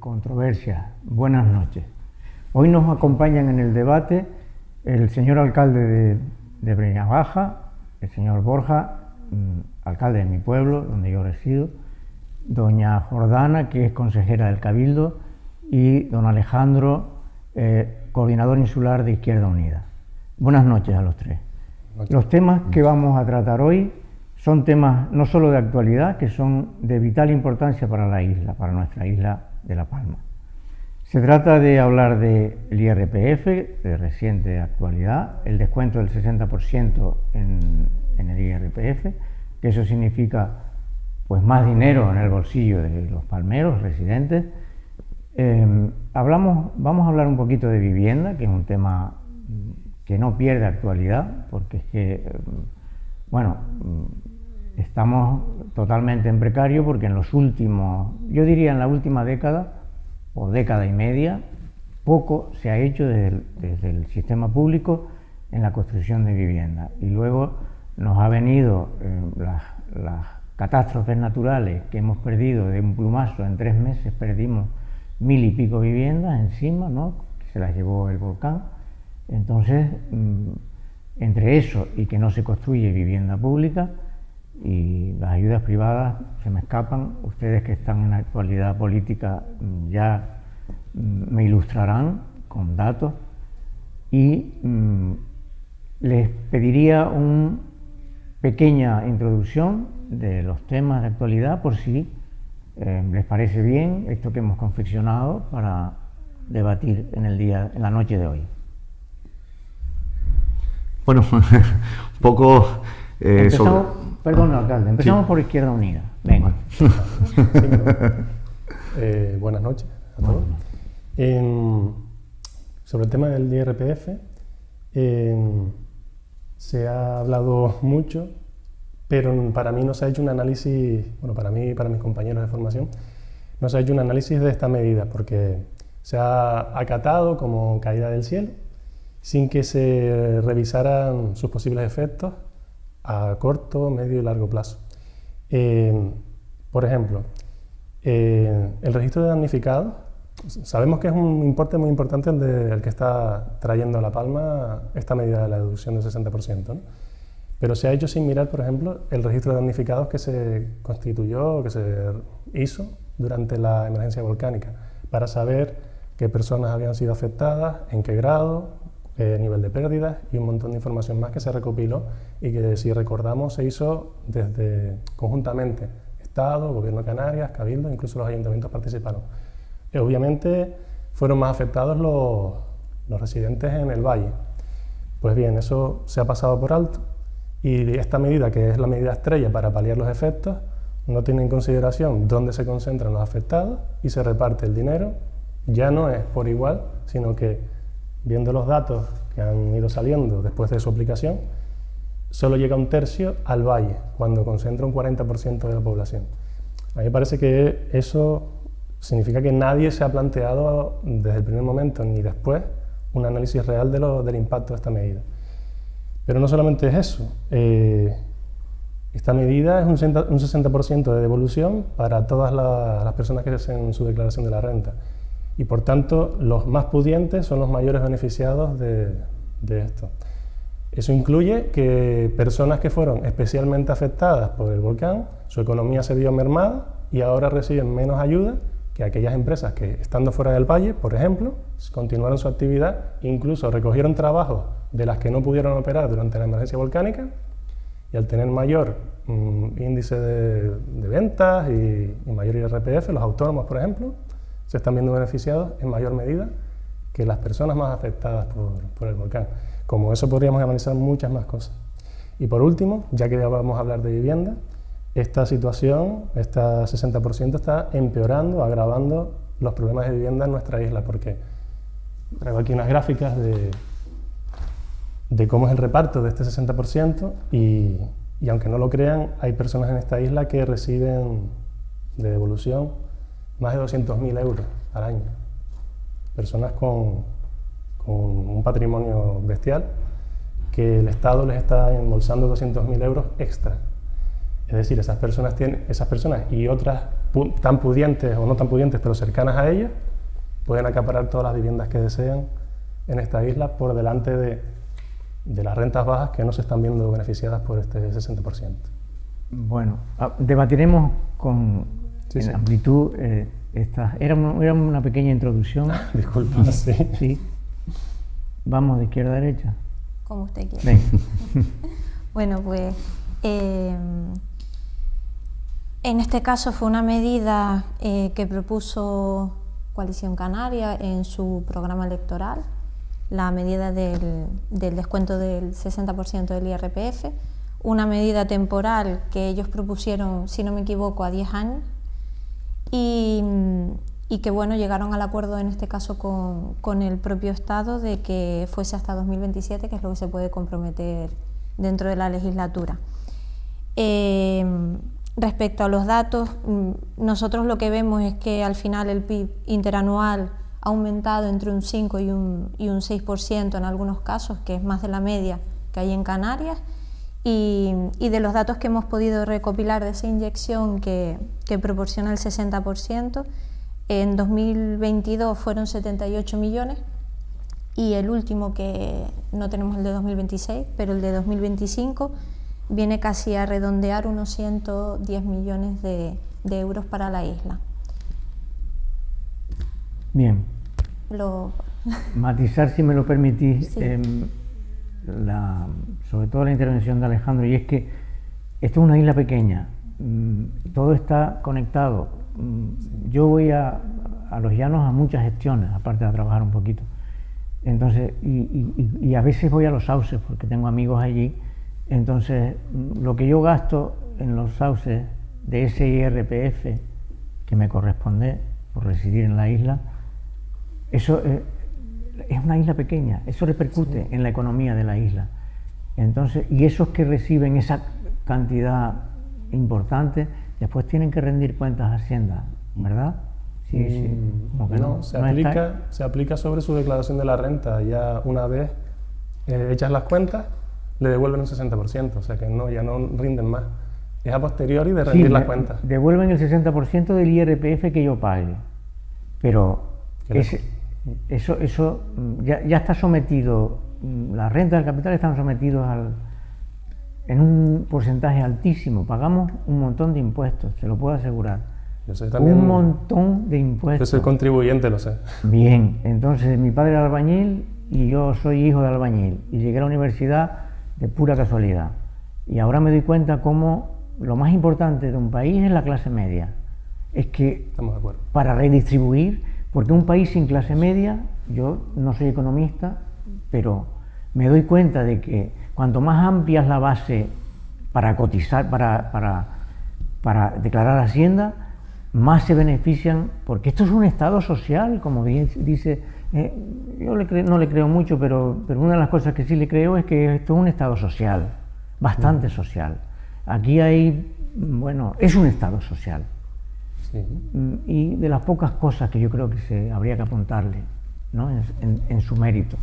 controversias. Buenas noches. Hoy nos acompañan en el debate el señor alcalde de Breña Baja, el señor Borja, alcalde de mi pueblo, donde yo resido, doña Jordana, que es consejera del Cabildo, y don Alejandro, coordinador insular de Izquierda Unida. Buenas noches a los tres. Los temas que vamos a tratar hoy son temas no solo de actualidad, que son de vital importancia para la isla, para nuestra isla de La Palma. Se trata de hablar del IRPF, de reciente actualidad, el descuento del 60% en el IRPF, que eso significa pues más dinero en el bolsillo de los palmeros residentes. Vamos a hablar un poquito de vivienda, que es un tema que no pierde actualidad, porque es que, bueno, estamos totalmente en precario, porque en los últimos, yo diría en la última década, o década y media, poco se ha hecho desde el sistema público en la construcción de vivienda. Y luego nos ha venido las catástrofes naturales que hemos perdido de un plumazo. En 3 meses perdimos 1000 y pico viviendas encima, ¿no?, que se las llevó el volcán. Entonces, entre eso y que no se construye vivienda pública y las ayudas privadas se me escapan. Ustedes que están en la actualidad política ya me ilustrarán con datos, y les pediría una pequeña introducción de los temas de actualidad, por si les parece bien esto que hemos confeccionado para debatir en la noche de hoy. Bueno, un poco empezamos, perdón, alcalde, empezamos por Izquierda Unida. Venga. Sí, buenas noches a todos. Sobre el tema del IRPF, se ha hablado mucho, pero para mí no se ha hecho un análisis, bueno, para mí y para mis compañeros de formación, no se ha hecho un análisis de esta medida, porque se ha acatado como caída del cielo, sin que se revisaran sus posibles efectos a corto, medio y largo plazo. Por ejemplo, el registro de damnificados, sabemos que es un importe muy importante el que está trayendo a La Palma esta medida de la deducción del 60%, ¿no? Pero se ha hecho sin mirar, por ejemplo, el registro de damnificados que se constituyó, que se hizo durante la emergencia volcánica, para saber qué personas habían sido afectadas, en qué grado, nivel de pérdidas y un montón de información más que se recopiló y que, si recordamos, se hizo conjuntamente Estado, Gobierno de Canarias, Cabildo, incluso los ayuntamientos participaron. Obviamente fueron más afectados los residentes en el valle. Pues bien, eso se ha pasado por alto, y esta medida, que es la medida estrella para paliar los efectos, no tiene en consideración dónde se concentran los afectados y se reparte el dinero. Ya no es por igual, sino que, viendo los datos que han ido saliendo después de su aplicación, solo llega 1/3 al valle, cuando concentra un 40% de la población. A mí me parece que eso significa que nadie se ha planteado desde el primer momento ni después un análisis real del impacto de esta medida. Pero no solamente es eso, esta medida es un 60% de devolución para todas las personas que hacen su declaración de la renta. Y por tanto, los más pudientes son los mayores beneficiados de esto. Eso incluye que personas que fueron especialmente afectadas por el volcán, su economía se vio mermada y ahora reciben menos ayuda que aquellas empresas que, estando fuera del valle, por ejemplo, continuaron su actividad, incluso recogieron trabajos de las que no pudieron operar durante la emergencia volcánica, y al tener mayor índice de ventas y mayor IRPF, los autónomos, por ejemplo, se están viendo beneficiados en mayor medida que las personas más afectadas por el volcán. Como eso, podríamos analizar muchas más cosas. Y por último, ya que vamos a hablar de vivienda, esta situación, este 60%, está empeorando, agravando los problemas de vivienda en nuestra isla, porque traigo aquí unas gráficas de cómo es el reparto de este 60%, y aunque no lo crean, hay personas en esta isla que reciben de devolución más de 200.000 euros al año. Personas con un patrimonio bestial, que el Estado les está embolsando 200.000 euros extra. Es decir, esas personas y otras tan pudientes o no tan pudientes, pero cercanas a ellas, pueden acaparar todas las viviendas que desean en esta isla por delante de las rentas bajas que no se están viendo beneficiadas por este 60%. Bueno, debatiremos con amplitud era una pequeña introducción. Disculpa, sí. Sí. Vamos de izquierda a derecha. Como usted quiera. Venga. Bueno, pues en este caso fue una medida que propuso Coalición Canaria en su programa electoral, la medida del descuento del 60% del IRPF, una medida temporal que ellos propusieron, si no me equivoco, a 10 años y que bueno, llegaron al acuerdo en este caso con el propio Estado de que fuese hasta 2027, que es lo que se puede comprometer dentro de la legislatura. Respecto a los datos, nosotros lo que vemos es que al final el PIB interanual ha aumentado entre un 5 y un 6% en algunos casos, que es más de la media que hay en Canarias, y de los datos que hemos podido recopilar de esa inyección que proporciona el 60%, en 2022 fueron 78 millones y el último, que no tenemos el de 2026, pero el de 2025, viene casi a redondear unos 110 millones de euros para la isla. Bien. Matizar, si me lo permitís, Sí. Sobre todo la intervención de Alejandro, y es que esto es una isla pequeña, todo está conectado. Yo voy a los llanos a muchas gestiones, aparte de trabajar un poquito. Entonces, y a veces voy a los sauces porque tengo amigos allí. Entonces, lo que yo gasto en los sauces de ese IRPF que me corresponde por residir en la isla, eso es una isla pequeña, eso repercute en la economía de la isla. Entonces, y esos que reciben esa cantidad importante, después tienen que rendir cuentas a Hacienda, ¿verdad? Sí, sí. Como que no, se aplica sobre su declaración de la renta. Ya una vez hechas las cuentas, le devuelven un 60%, o sea que no, ya no rinden más. Es a posteriori de rendir las cuentas. Devuelven el 60% del IRPF que yo pague, pero eso ya está sometido, las rentas del capital están sometidos en un porcentaje altísimo, pagamos un montón de impuestos, se lo puedo asegurar. Yo soy también un montón de impuestos. Yo soy contribuyente, lo sé. Bien, entonces mi padre era albañil y yo soy hijo de albañil y llegué a la universidad de pura casualidad. Y ahora me doy cuenta cómo lo más importante de un país es la clase media. Es que estamos de acuerdo. Para redistribuir, porque un país sin clase media, yo no soy economista, pero me doy cuenta de que cuanto más amplia es la base para cotizar, para declarar Hacienda, más se benefician, porque esto es un Estado social, como bien dice, yo no le creo mucho, pero una de las cosas que sí le creo es que esto es un Estado social, bastante social. Aquí hay, bueno, es un Estado social. Sí. Y de las pocas cosas que yo creo que habría que apuntarle, ¿no? en su mérito.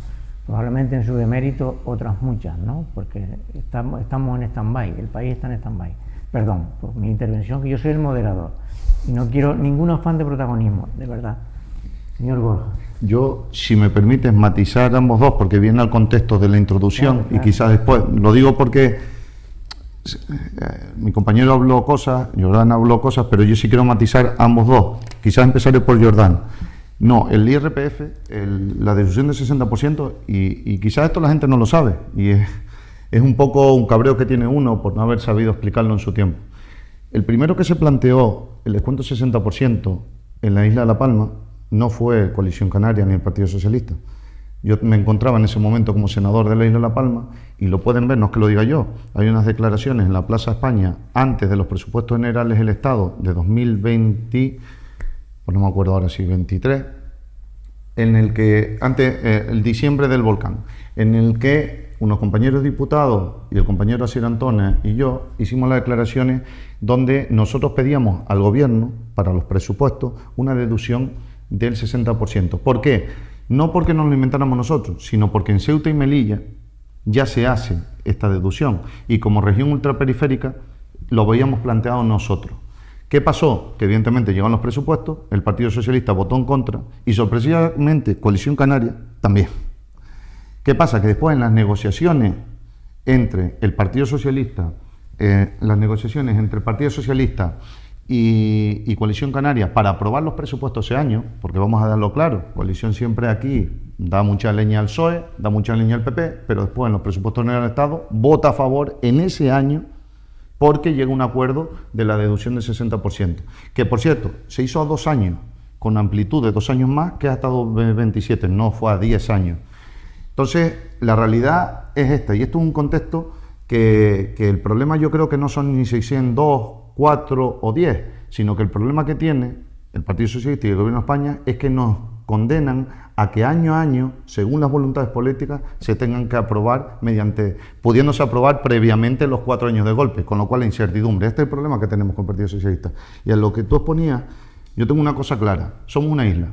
Probablemente en su demérito otras muchas, ¿no? Porque estamos en stand-by, el país está en stand-by. Perdón por mi intervención, que yo soy el moderador y no quiero ningún afán de protagonismo, de verdad. Señor Borja. Yo, si me permites, matizar ambos dos, porque viene al contexto de la introducción, claro. Y quizás después, lo digo porque mi compañero habló cosas, Jordán habló cosas, pero yo sí quiero matizar ambos dos. Quizás empezaré por Jordán. No, el IRPF, la deducción del 60%, y quizás esto la gente no lo sabe, y es un poco un cabreo que tiene uno por no haber sabido explicarlo en su tiempo. El primero que se planteó el descuento del 60% en la isla de La Palma no fue Coalición Canaria ni el Partido Socialista. Yo me encontraba en ese momento como senador de la isla de La Palma, y lo pueden ver, no es que lo diga yo, hay unas declaraciones en la Plaza España antes de los presupuestos generales del Estado de 2020, pues no me acuerdo ahora si 23, en el que, antes, el diciembre del volcán, en el que unos compañeros diputados y el compañero Asier Antones y yo hicimos las declaraciones donde nosotros pedíamos al gobierno, para los presupuestos, una deducción del 60%. ¿Por qué? No porque nos lo inventáramos nosotros, sino porque en Ceuta y Melilla ya se hace esta deducción, y como región ultraperiférica lo habíamos planteado nosotros. ¿Qué pasó? Que evidentemente llegaron los presupuestos, el Partido Socialista votó en contra y sorpresivamente Coalición Canaria también. ¿Qué pasa? Que después en las negociaciones entre el Partido Socialista, y Coalición Canaria para aprobar los presupuestos ese año, porque vamos a darlo claro, Coalición siempre aquí da mucha leña al PSOE, da mucha leña al PP, pero después en los presupuestos del Estado vota a favor en ese año porque llega un acuerdo de la deducción del 60%, que por cierto, se hizo a 2 años, con amplitud de 2 años más, que hasta 27, no fue a 10 años. Entonces, la realidad es esta, y esto es un contexto que el problema yo creo que no son ni 602, 4 o 10, sino que el problema que tiene el Partido Socialista y el Gobierno de España es que nos condenan a que año a año, según las voluntades políticas, se tengan que aprobar pudiéndose aprobar previamente los 4 años de golpe, con lo cual la incertidumbre. Este es el problema que tenemos con el Partido Socialista. Y a lo que tú exponías, yo tengo una cosa clara, somos una isla.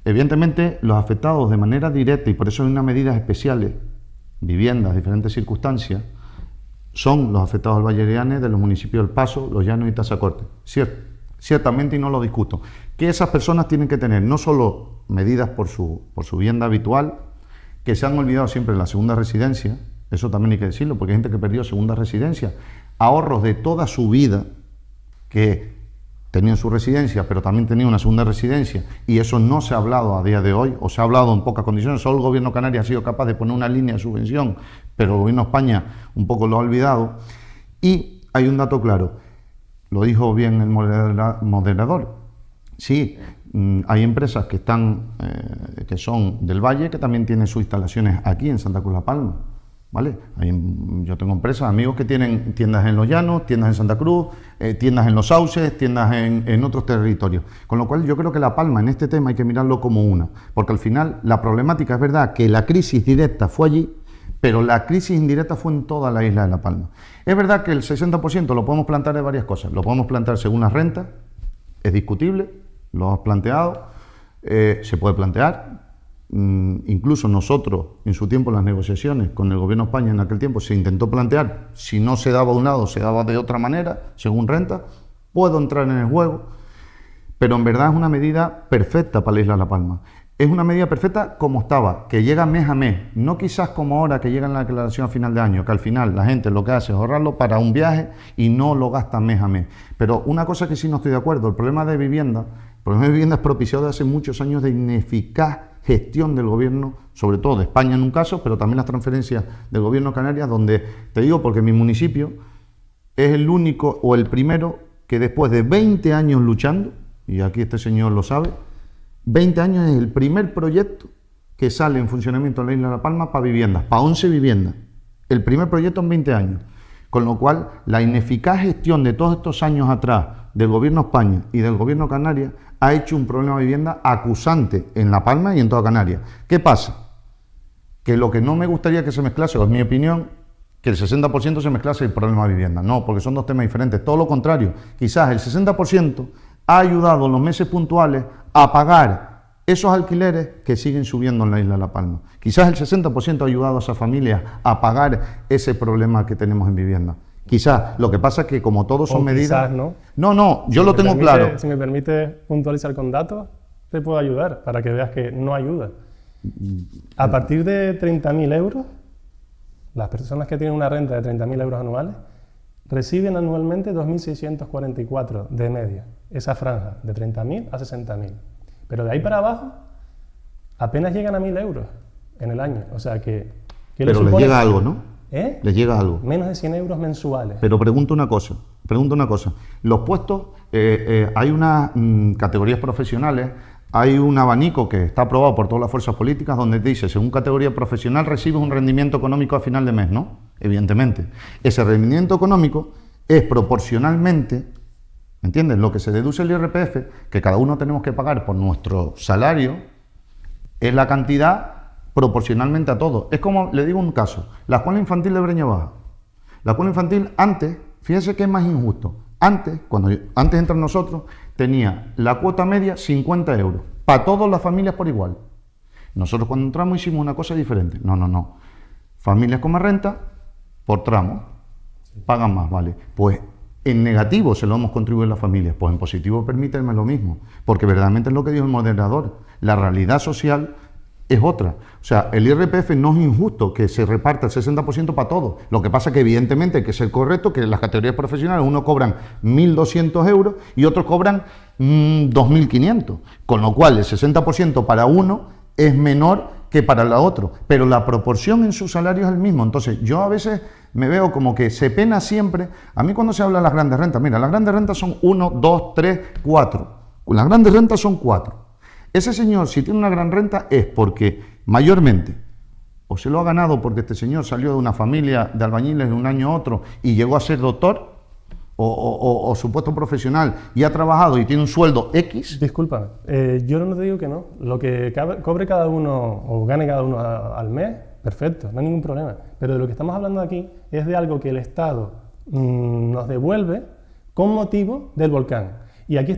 Evidentemente, los afectados de manera directa, y por eso hay unas medidas especiales, viviendas, diferentes circunstancias, son los afectados del Valle de Llanes, de los municipios del Paso, Los Llanos y Tazacorte. Ciertamente, y no lo discuto, que esas personas tienen que tener no solo medidas por su vivienda habitual, que se han olvidado siempre de la segunda residencia, eso también hay que decirlo, porque hay gente que perdió segunda residencia, ahorros de toda su vida, que tenían su residencia, pero también tenían una segunda residencia, y eso no se ha hablado a día de hoy, o se ha hablado en pocas condiciones. Solo el Gobierno canario ha sido capaz de poner una línea de subvención, pero el Gobierno de España un poco lo ha olvidado. Y hay un dato claro, lo dijo bien el moderador, sí, hay empresas que son del Valle, que también tienen sus instalaciones aquí en Santa Cruz La Palma, ¿vale? Yo tengo empresas, amigos que tienen tiendas en Los Llanos, tiendas en Santa Cruz, tiendas en Los Sauces, tiendas en otros territorios. Con lo cual yo creo que La Palma en este tema hay que mirarlo como una, porque al final la problemática es verdad que la crisis directa fue allí, pero la crisis indirecta fue en toda la isla de La Palma. Es verdad que el 60% lo podemos plantear de varias cosas, lo podemos plantear según las rentas, es discutible, lo has planteado, se puede plantear. Incluso nosotros, en su tiempo, en las negociaciones con el Gobierno de España en aquel tiempo, se intentó plantear, si no se daba de un lado, se daba de otra manera, según renta. Puedo entrar en el juego, pero en verdad es una medida perfecta para la isla de La Palma. Es una medida perfecta como estaba, que llega mes a mes, no quizás como ahora que llega en la declaración a final de año, que al final la gente lo que hace es ahorrarlo para un viaje y no lo gasta mes a mes. Pero una cosa que sí no estoy de acuerdo, el problema de vivienda es propiciado de hace muchos años de ineficaz gestión del gobierno, sobre todo de España en un caso, pero también las transferencias del gobierno de Canarias, donde, te digo porque mi municipio es el único o el primero que después de 20 años luchando, y aquí este señor lo sabe, 20 años es el primer proyecto que sale en funcionamiento en la isla de La Palma para viviendas, para 11 viviendas, el primer proyecto en 20 años, con lo cual la ineficaz gestión de todos estos años atrás del gobierno de España y del gobierno de Canarias ha hecho un problema de vivienda acusante en La Palma y en toda Canarias. ¿Qué pasa? Que lo que no me gustaría que se mezclase, o es mi opinión, que el 60% se mezclase el problema de vivienda. No, porque son dos temas diferentes. Todo lo contrario, quizás el 60% ha ayudado en los meses puntuales a pagar esos alquileres que siguen subiendo en la isla de La Palma. Quizás el 60% ha ayudado a esas familias a pagar ese problema que tenemos en vivienda. Quizás, lo que pasa es que como todos son medidas... No, yo lo tengo claro. Si me permite puntualizar con datos, te puedo ayudar para que veas que no ayuda. A partir de 30.000 euros, las personas que tienen una renta de 30.000 euros anuales reciben anualmente 2.644 de media, esa franja, de 30.000 a 60.000. Pero de ahí para abajo, apenas llegan a 1.000 euros en el año. O sea que pero les llega algo, ¿no? Les llega algo. Menos de 100 euros mensuales. Pero pregunto una cosa. Los puestos, hay unas categorías profesionales, hay un abanico que está aprobado por todas las fuerzas políticas donde dice, según categoría profesional recibes un rendimiento económico a final de mes, ¿no? Evidentemente. Ese rendimiento económico es proporcionalmente, ¿me entiendes? Lo que se deduce el IRPF, que cada uno tenemos que pagar por nuestro salario, es la cantidad proporcionalmente a todo. Es como, le digo un caso, la escuela infantil de Breña Baja. La escuela infantil antes, fíjense que es más injusto, antes de entrar nosotros, tenía la cuota media 50 euros, para todas las familias por igual. Nosotros cuando entramos hicimos una cosa diferente. No. Familias con más renta, por tramo, pagan más, ¿vale? Pues En negativo se lo hemos contribuido a las familias, pues en positivo permítanme lo mismo, porque verdaderamente es lo que dijo el moderador, la realidad social es otra. O sea, el IRPF no es injusto que se reparta el 60% para todos. Lo que pasa es que evidentemente hay que ser correcto, que en las categorías profesionales unos cobran 1.200 euros y otros cobran 2.500, con lo cual el 60% para uno es menor que para el otro, pero la proporción en su salario es el mismo. Entonces yo a veces me veo como que se pena siempre. A mí cuando se habla de las grandes rentas, mira, las grandes rentas son 1, 2, 3, 4. Las grandes rentas son 4. Ese señor, si tiene una gran renta, es porque mayormente o se lo ha ganado porque este señor salió de una familia de albañiles de un año a otro y llegó a ser doctor, o su puesto profesional y ha trabajado y tiene un sueldo X. Disculpa, yo no te digo que no. Lo que cobre cada uno o gane cada uno al mes, perfecto, no hay ningún problema. Pero de lo que estamos hablando aquí es de algo que el Estado nos devuelve con motivo del volcán. Y aquí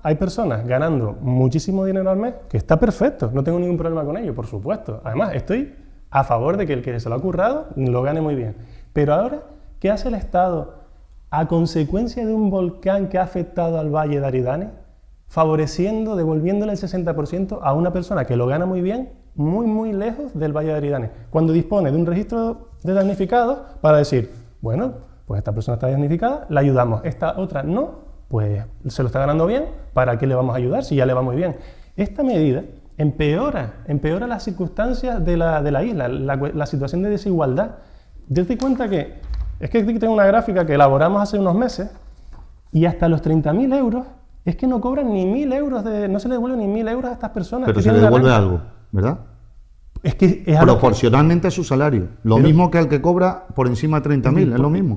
hay personas ganando muchísimo dinero al mes, que está perfecto, no tengo ningún problema con ello, por supuesto. Además, estoy a favor de que el que se lo ha currado lo gane muy bien. Pero ahora, ¿qué hace el Estado a consecuencia de un volcán que ha afectado al Valle de Aridane? Favoreciendo, devolviéndole el 60% a una persona que lo gana muy bien, muy lejos del Valle de Aridane, cuando dispone de un registro de damnificados para decir, bueno, pues esta persona está damnificada, la ayudamos, esta otra no, pues se lo está ganando bien, ¿para qué le vamos a ayudar si ya le va muy bien? Esta medida empeora las circunstancias de la isla, la situación de desigualdad. Date cuenta que, es que aquí tengo una gráfica que elaboramos hace unos meses, y hasta los 30.000 euros, es que no cobran ni 1.000 euros, no se le devuelven ni 1.000 euros a estas personas. Pero se le devuelve algo, ¿verdad? Es que es proporcionalmente a su salario. Lo mismo que al que cobra por encima de 30.000, es lo mismo.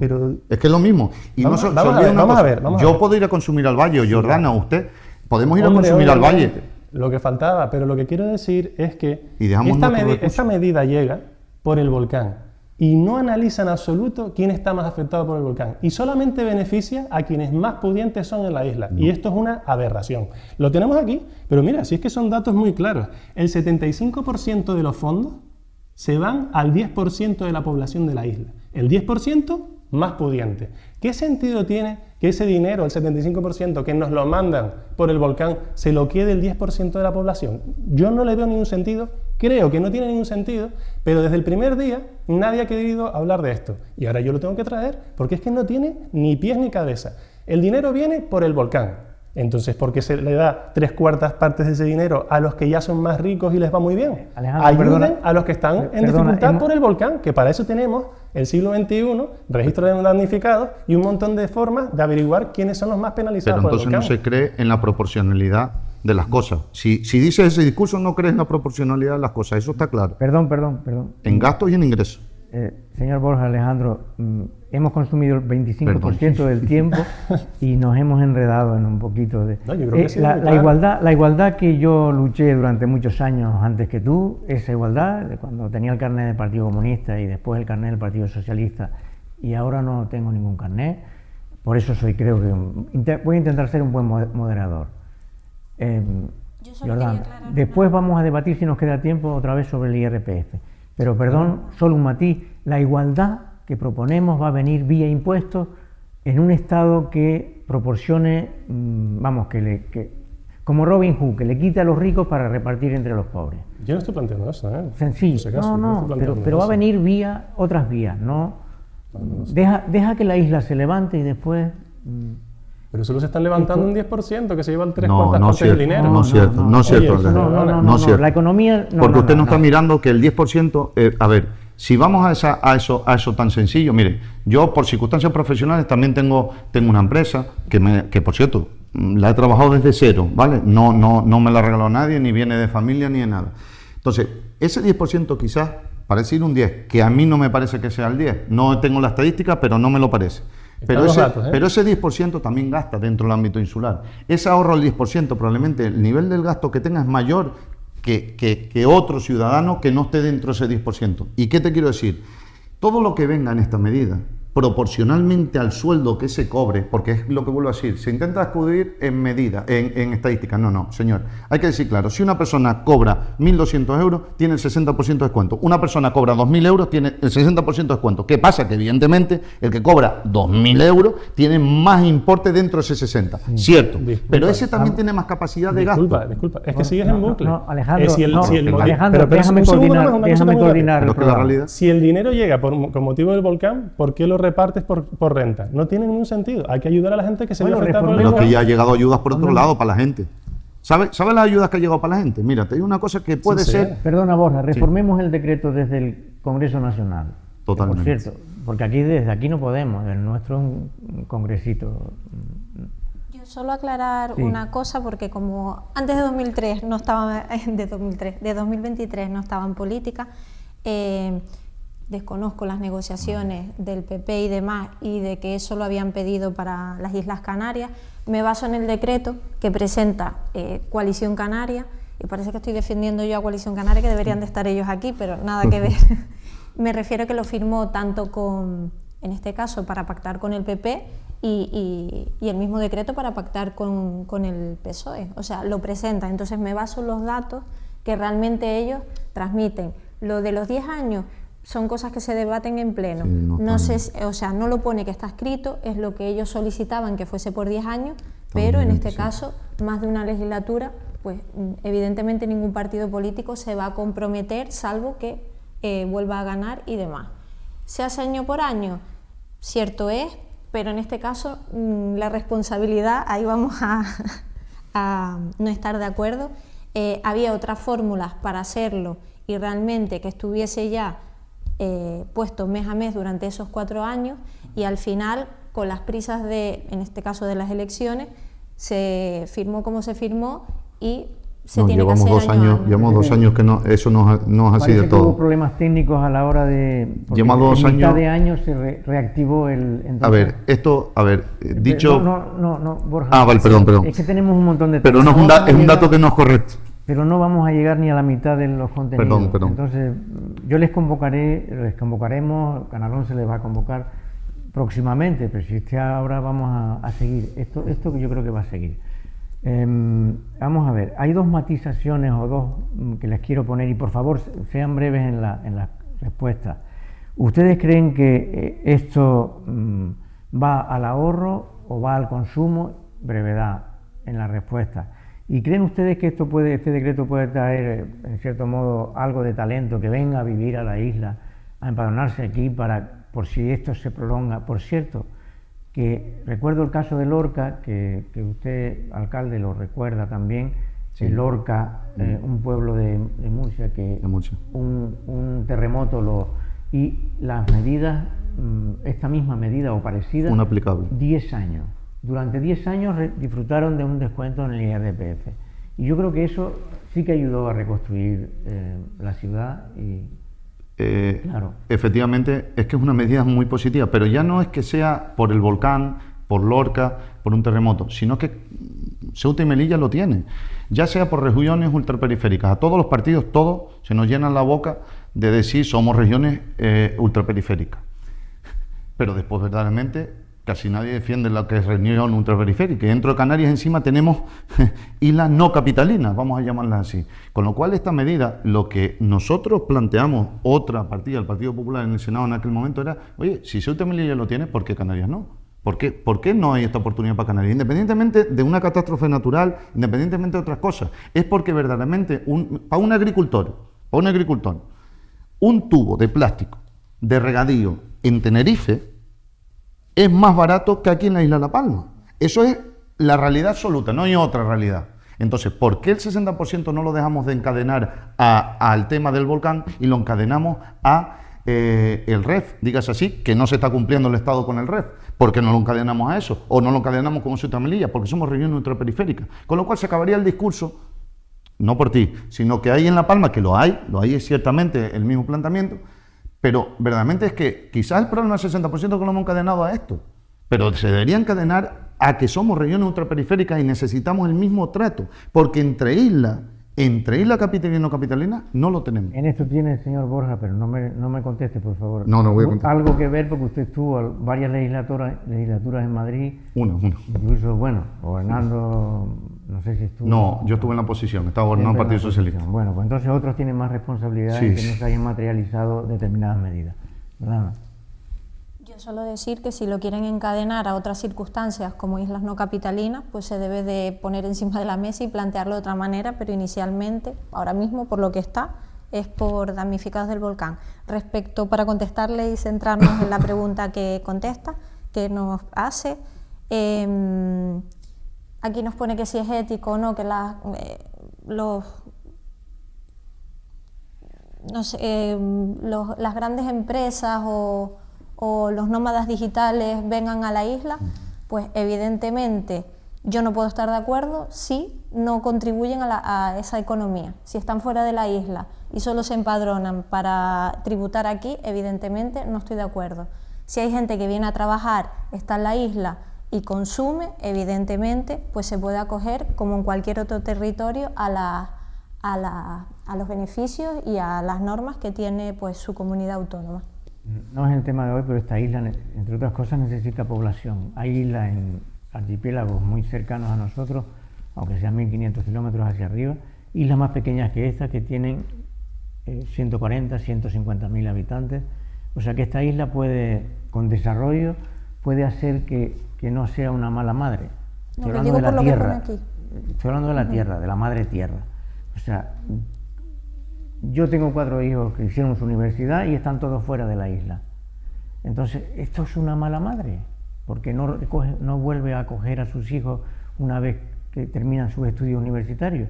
Es que es lo mismo. Y vamos a ver. Yo puedo ir a consumir al Valle, o Jordana, o usted. Podemos ir a consumir al Valle. Lo que faltaba, pero lo que quiero decir es que esta esta medida llega por el volcán y no analiza en absoluto quién está más afectado por el volcán y solamente beneficia a quienes más pudientes son en la isla. No. Y esto es una aberración. Lo tenemos aquí, pero mira, si es que son datos muy claros. El 75% de los fondos se van al 10% de la población de la isla. El 10% más pudiente. ¿Qué sentido tiene que ese dinero, el 75% que nos lo mandan por el volcán, se lo quede el 10% de la población? Yo no le veo ningún sentido, creo que no tiene ningún sentido, pero desde el primer día nadie ha querido hablar de esto. Y ahora yo lo tengo que traer porque es que no tiene ni pies ni cabeza. El dinero viene por el volcán. Entonces, ¿por qué se le da 3/4 partes de ese dinero a los que ya son más ricos y les va muy bien? Ayuden a los que están en dificultad por el volcán, que para eso tenemos el siglo XXI, registro de damnificados y un montón de formas de averiguar quiénes son los más penalizados por el volcán. Pero entonces no se cree en la proporcionalidad de las cosas. Si dice ese discurso, no crees en la proporcionalidad de las cosas, eso está claro. Perdón. En gastos y en ingresos. Señor Borja, Alejandro, hemos consumido el 25% del tiempo y nos hemos enredado en un poquito de... No, yo creo que sí, la igualdad que yo luché durante muchos años antes que tú, esa igualdad, de cuando tenía el carnet del Partido Comunista y después el carnet del Partido Socialista, y ahora no tengo ningún carnet, por eso creo que voy a intentar ser un buen moderador. Jordán, después vamos a debatir, si nos queda tiempo, otra vez sobre el IRPF. Pero perdón, solo un matiz, la igualdad que proponemos va a venir vía impuestos en un Estado que proporcione, como Robin Hood, que le quite a los ricos para repartir entre los pobres. Yo no estoy planteando eso, Sencillo, pero va a venir vía otras vías, ¿no? Deja que la isla se levante y después... Pero solo se están levantando un 10%, que se lleva el 3/4 partes del dinero. No es cierto. La economía... Porque usted no está mirando que el 10%... a ver, si vamos a eso tan sencillo, mire, yo por circunstancias profesionales también tengo una empresa que por cierto, la he trabajado desde cero, ¿vale? No me la regaló nadie, ni viene de familia, ni de nada. Entonces, ese 10% quizás parece ir un 10, que a mí no me parece que sea el 10. No tengo la estadística, pero no me lo parece. Pero ese 10% también gasta dentro del ámbito insular. Ese ahorro del 10%, probablemente el nivel del gasto que tenga es mayor que otro ciudadano que no esté dentro de ese 10%. ¿Y qué te quiero decir? Todo lo que venga en esta medida proporcionalmente al sueldo que se cobre, porque es lo que vuelvo a decir, se intenta acudir en medida, en estadísticas. No, señor. Hay que decir claro, si una persona cobra 1.200 euros, tiene el 60% de descuento. Una persona cobra 2.000 euros, tiene el 60% de descuento. ¿Qué pasa? Que evidentemente el que cobra 2.000 euros tiene más importe dentro de ese 60. Cierto. Disculpa, pero ese también tiene más capacidad de gasto. Disculpa. Es que sigues en bucle. Alejandro, Alejandro, déjame coordinar. Pero que la realidad... Si el dinero llega con motivo del volcán, ¿por qué lo repartes por renta? No tiene ningún sentido. Hay que ayudar a la gente que se ve afectada por el Pero volcán. que ya ha llegado ayudas por otro lado para la gente. ¿Sabe las ayudas que ha llegado para la gente? Mira, te digo una cosa que puede ser... Perdona, Borja, reformemos el decreto desde el Congreso Nacional. Totalmente. Por cierto, porque desde aquí no podemos, el nuestro es un congresito. Yo solo aclarar una cosa, porque como antes de 2003 no estaba, de 2023 no estaba en política, desconozco las negociaciones del PP y demás, y de que eso lo habían pedido para las Islas Canarias. Me baso en el decreto que presenta Coalición Canaria, y parece que estoy defendiendo yo a Coalición Canaria, que deberían de estar ellos aquí, pero nada que ver. Me refiero que lo firmó tanto con, en este caso, para pactar con el PP, y el mismo decreto para pactar con el PSOE. O sea, lo presenta. Entonces me baso en los datos que realmente ellos transmiten. Lo de los 10 años son cosas que se debaten en pleno. Sí, no sé, o sea, no lo pone que está escrito, es lo que ellos solicitaban que fuese por 10 años, pero en este caso, más de una legislatura, pues evidentemente ningún partido político se va a comprometer, salvo que vuelva a ganar y demás. ¿Se hace año por año? Cierto es, pero en este caso la responsabilidad, ahí vamos a no estar de acuerdo. Había otras fórmulas para hacerlo y realmente que estuviese ya puesto mes a mes durante esos 4 años, y al final, con las prisas en este caso de las elecciones, se firmó como se firmó y se tiene que hacer Llevamos 2 años que eso no es así de todo. Hubo problemas técnicos a la hora de... Llevamos 2 años... mitad de año se reactivó el... Entonces, dicho... No, Borja. Vale, perdón. Es que tenemos un montón de... Pero no es un dato que no es correcto. Pero no vamos a llegar ni a la mitad de los contenidos. Perdón. Entonces, yo les convocaremos, Canalón se les va a convocar próximamente, pero si ahora vamos a seguir. Esto que yo creo que va a seguir. Vamos a ver, hay 2 matizaciones o 2 que les quiero poner, y por favor sean breves en las respuestas. ¿Ustedes creen que esto va al ahorro o va al consumo? Brevedad en la respuesta. ¿Y creen ustedes que este decreto puede traer, en cierto modo, algo de talento que venga a vivir a la isla, a empadronarse aquí por si esto se prolonga? Por cierto, que recuerdo el caso de Lorca, que usted, alcalde, lo recuerda también. Sí. Lorca, un pueblo de Murcia, que un terremoto y las medidas, esta misma medida o parecida, un aplicable. 10 años. Durante 10 años disfrutaron de un descuento en el IRPF. Y yo creo que eso sí que ayudó a reconstruir la ciudad. Claro. Efectivamente, es que es una medida muy positiva, pero ya no es que sea por el volcán, por Lorca, por un terremoto, sino que Ceuta y Melilla lo tienen. Ya sea por regiones ultraperiféricas. A todos los partidos, todos se nos llenan la boca de decir somos regiones ultraperiféricas. Pero después, verdaderamente, casi nadie defiende lo que es región ultraperiférica. Y dentro de Canarias encima tenemos islas no capitalinas, vamos a llamarlas así. Con lo cual esta medida, lo que nosotros planteamos, otra partida del Partido Popular en el Senado en aquel momento era, oye, si Ceuta y Melilla lo tiene, ¿por qué Canarias no? ¿Por qué no hay esta oportunidad para Canarias? Independientemente de una catástrofe natural, independientemente de otras cosas. Es porque verdaderamente para un agricultor, un tubo de plástico de regadío en Tenerife es más barato que aquí en la isla de La Palma. Eso es la realidad absoluta, no hay otra realidad. Entonces, ¿por qué el 60% no lo dejamos de encadenar al tema del volcán y lo encadenamos a el REF, dígase así, que no se está cumpliendo el Estado con el REF? ¿Por qué no lo encadenamos a eso? ¿O no lo encadenamos como Ceuta y Melilla? Porque somos regiones ultraperiféricas. Con lo cual se acabaría el discurso, no por ti, sino que hay en La Palma, que lo hay es ciertamente el mismo planteamiento, pero verdaderamente es que quizás el problema es el 60% que lo hemos encadenado a esto, pero se debería encadenar a que somos regiones ultraperiféricas y necesitamos el mismo trato, porque entre islas entre isla capitalina y no capitalina no lo tenemos. En esto tiene el señor Borja, pero no me conteste, por favor. No voy a contestar. Algo que ver, porque usted estuvo varias legislaturas en Madrid. Una. Incluso, bueno, gobernando, no sé si estuvo... No, yo estuve en la oposición, estaba gobernando el Partido Socialista. Bueno, pues entonces otros tienen más responsabilidad en que no se hayan materializado determinadas medidas, ¿verdad? Yo suelo decir que si lo quieren encadenar a otras circunstancias como islas no capitalinas, pues se debe de poner encima de la mesa y plantearlo de otra manera, pero inicialmente, ahora mismo, por lo que está, es por damnificados del volcán. Respecto, para contestarle y centrarnos en la pregunta que contesta, que nos hace, aquí nos pone que si es ético o no, que las grandes empresas o los nómadas digitales vengan a la isla, pues evidentemente yo no puedo estar de acuerdo si no contribuyen a esa economía. Si están fuera de la isla y solo se empadronan para tributar aquí, evidentemente no estoy de acuerdo. Si hay gente que viene a trabajar, está en la isla y consume, evidentemente pues se puede acoger, como en cualquier otro territorio, a los beneficios y a las normas que tiene pues su comunidad autónoma. No es el tema de hoy, pero esta isla, entre otras cosas, necesita población. Hay islas en archipiélagos muy cercanos a nosotros, aunque sean 1.500 kilómetros hacia arriba, islas más pequeñas que esta que tienen 140, 150.000 habitantes. O sea que esta isla puede, con desarrollo, puede hacer que no sea una mala madre. Estoy hablando de la tierra. Estoy hablando de la tierra, de la madre tierra. O sea, yo tengo 4 hijos que hicieron su universidad y están todos fuera de la isla. Entonces, esto es una mala madre, porque no vuelve a acoger a sus hijos una vez que terminan sus estudios universitarios.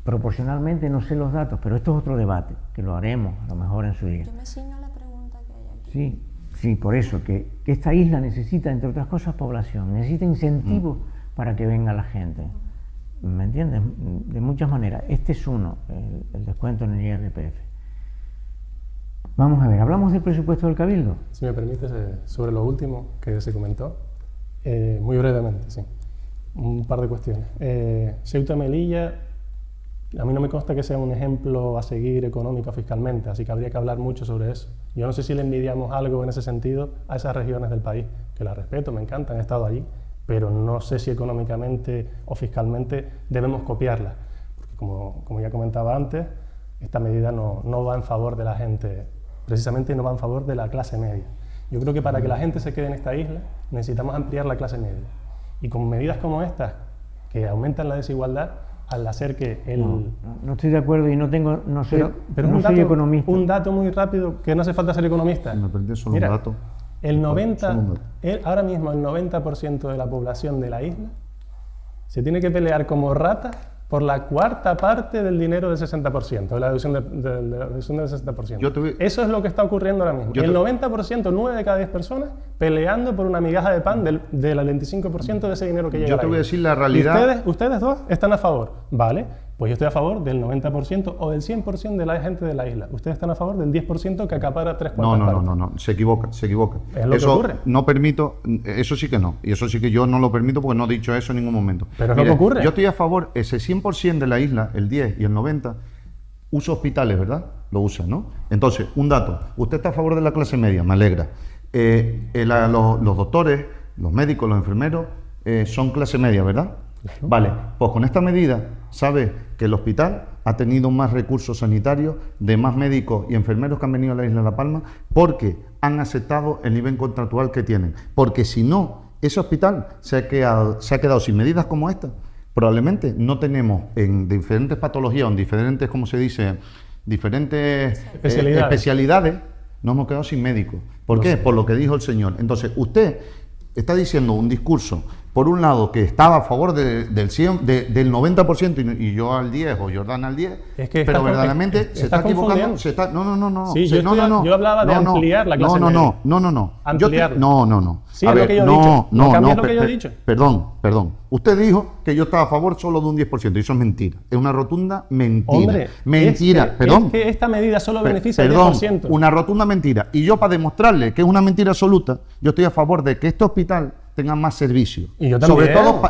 Proporcionalmente no sé los datos, pero esto es otro debate, que lo haremos a lo mejor en su día. Yo me signo la pregunta que hay aquí. Sí, por eso, que esta isla necesita, entre otras cosas, población, necesita incentivos para que venga la gente. ¿Me entiendes? De muchas maneras. Este es uno, el descuento en el IRPF. Vamos a ver, ¿hablamos del presupuesto del Cabildo? Si me permites, sobre lo último que se comentó, muy brevemente, sí. Un par de cuestiones. Ceuta y Melilla, a mí no me consta que sea un ejemplo a seguir económico fiscalmente, así que habría que hablar mucho sobre eso. Yo no sé si le envidiamos algo en ese sentido a esas regiones del país, que las respeto, me encantan, he estado allí, pero no sé si económicamente o fiscalmente debemos copiarla, porque como ya comentaba antes, esta medida no va en favor de la gente, precisamente no va en favor de la clase media. Yo creo que para que la gente se quede en esta isla necesitamos ampliar la clase media, y con medidas como estas, que aumentan la desigualdad, al hacer que No estoy de acuerdo y no soy economista. Un dato muy rápido, que no hace falta ser economista. Si me permite solo Mira, un dato. Ahora mismo el 90% de la población de la isla se tiene que pelear como rata por la cuarta parte del dinero del 60%, de la deducción del 60%. Eso es lo que está ocurriendo ahora mismo. El 90%, 9 de cada 10 personas, peleando por una migaja de pan del 25% de ese dinero que llega a la isla. Yo te voy a decir la realidad. Ustedes dos están a favor, ¿vale? Pues yo estoy a favor del 90% o del 100% de la gente de la isla. Ustedes están a favor del 10% que acapara 3/4 partes. No, se equivoca. Es lo que ocurre. No permito, eso sí que no. Y eso sí que yo no lo permito porque no he dicho eso en ningún momento. Pero es lo que ocurre. Yo estoy a favor, ese 100% de la isla, el 10 y el 90, usa hospitales, ¿verdad? Lo usa, ¿no? Entonces, un dato. Usted está a favor de la clase media, me alegra. Los doctores, los médicos, los enfermeros, son clase media, ¿verdad? Vale, pues con esta medida sabe que el hospital ha tenido más recursos sanitarios de más médicos y enfermeros que han venido a la isla de La Palma porque han aceptado el nivel contractual que tienen. Porque si no, ese hospital se ha quedado sin medidas como esta. Probablemente no tenemos en diferentes patologías, en diferentes, ¿cómo se dice? Diferentes especialidades, nos hemos quedado sin médicos. ¿Por qué? Por lo que dijo el señor. Entonces, usted está diciendo un discurso, por un lado, que estaba a favor del 90% y yo al 10 o Jordán al 10, pero verdaderamente se está equivocando. No. Sí, yo hablaba de ampliar la clase media. No. Ampliarla. No. Sí, es lo que yo he dicho. No, lo que yo he dicho. Perdón. Usted dijo que yo estaba a favor solo de un 10%, y eso es mentira. Es una rotunda mentira. Hombre, mentira, perdón. Es que esta medida solo beneficia al 10%. Una rotunda mentira. Y yo, para demostrarle que es una mentira absoluta, yo estoy a favor de que este hospital tenga más servicios. Y yo también. Sobre todo,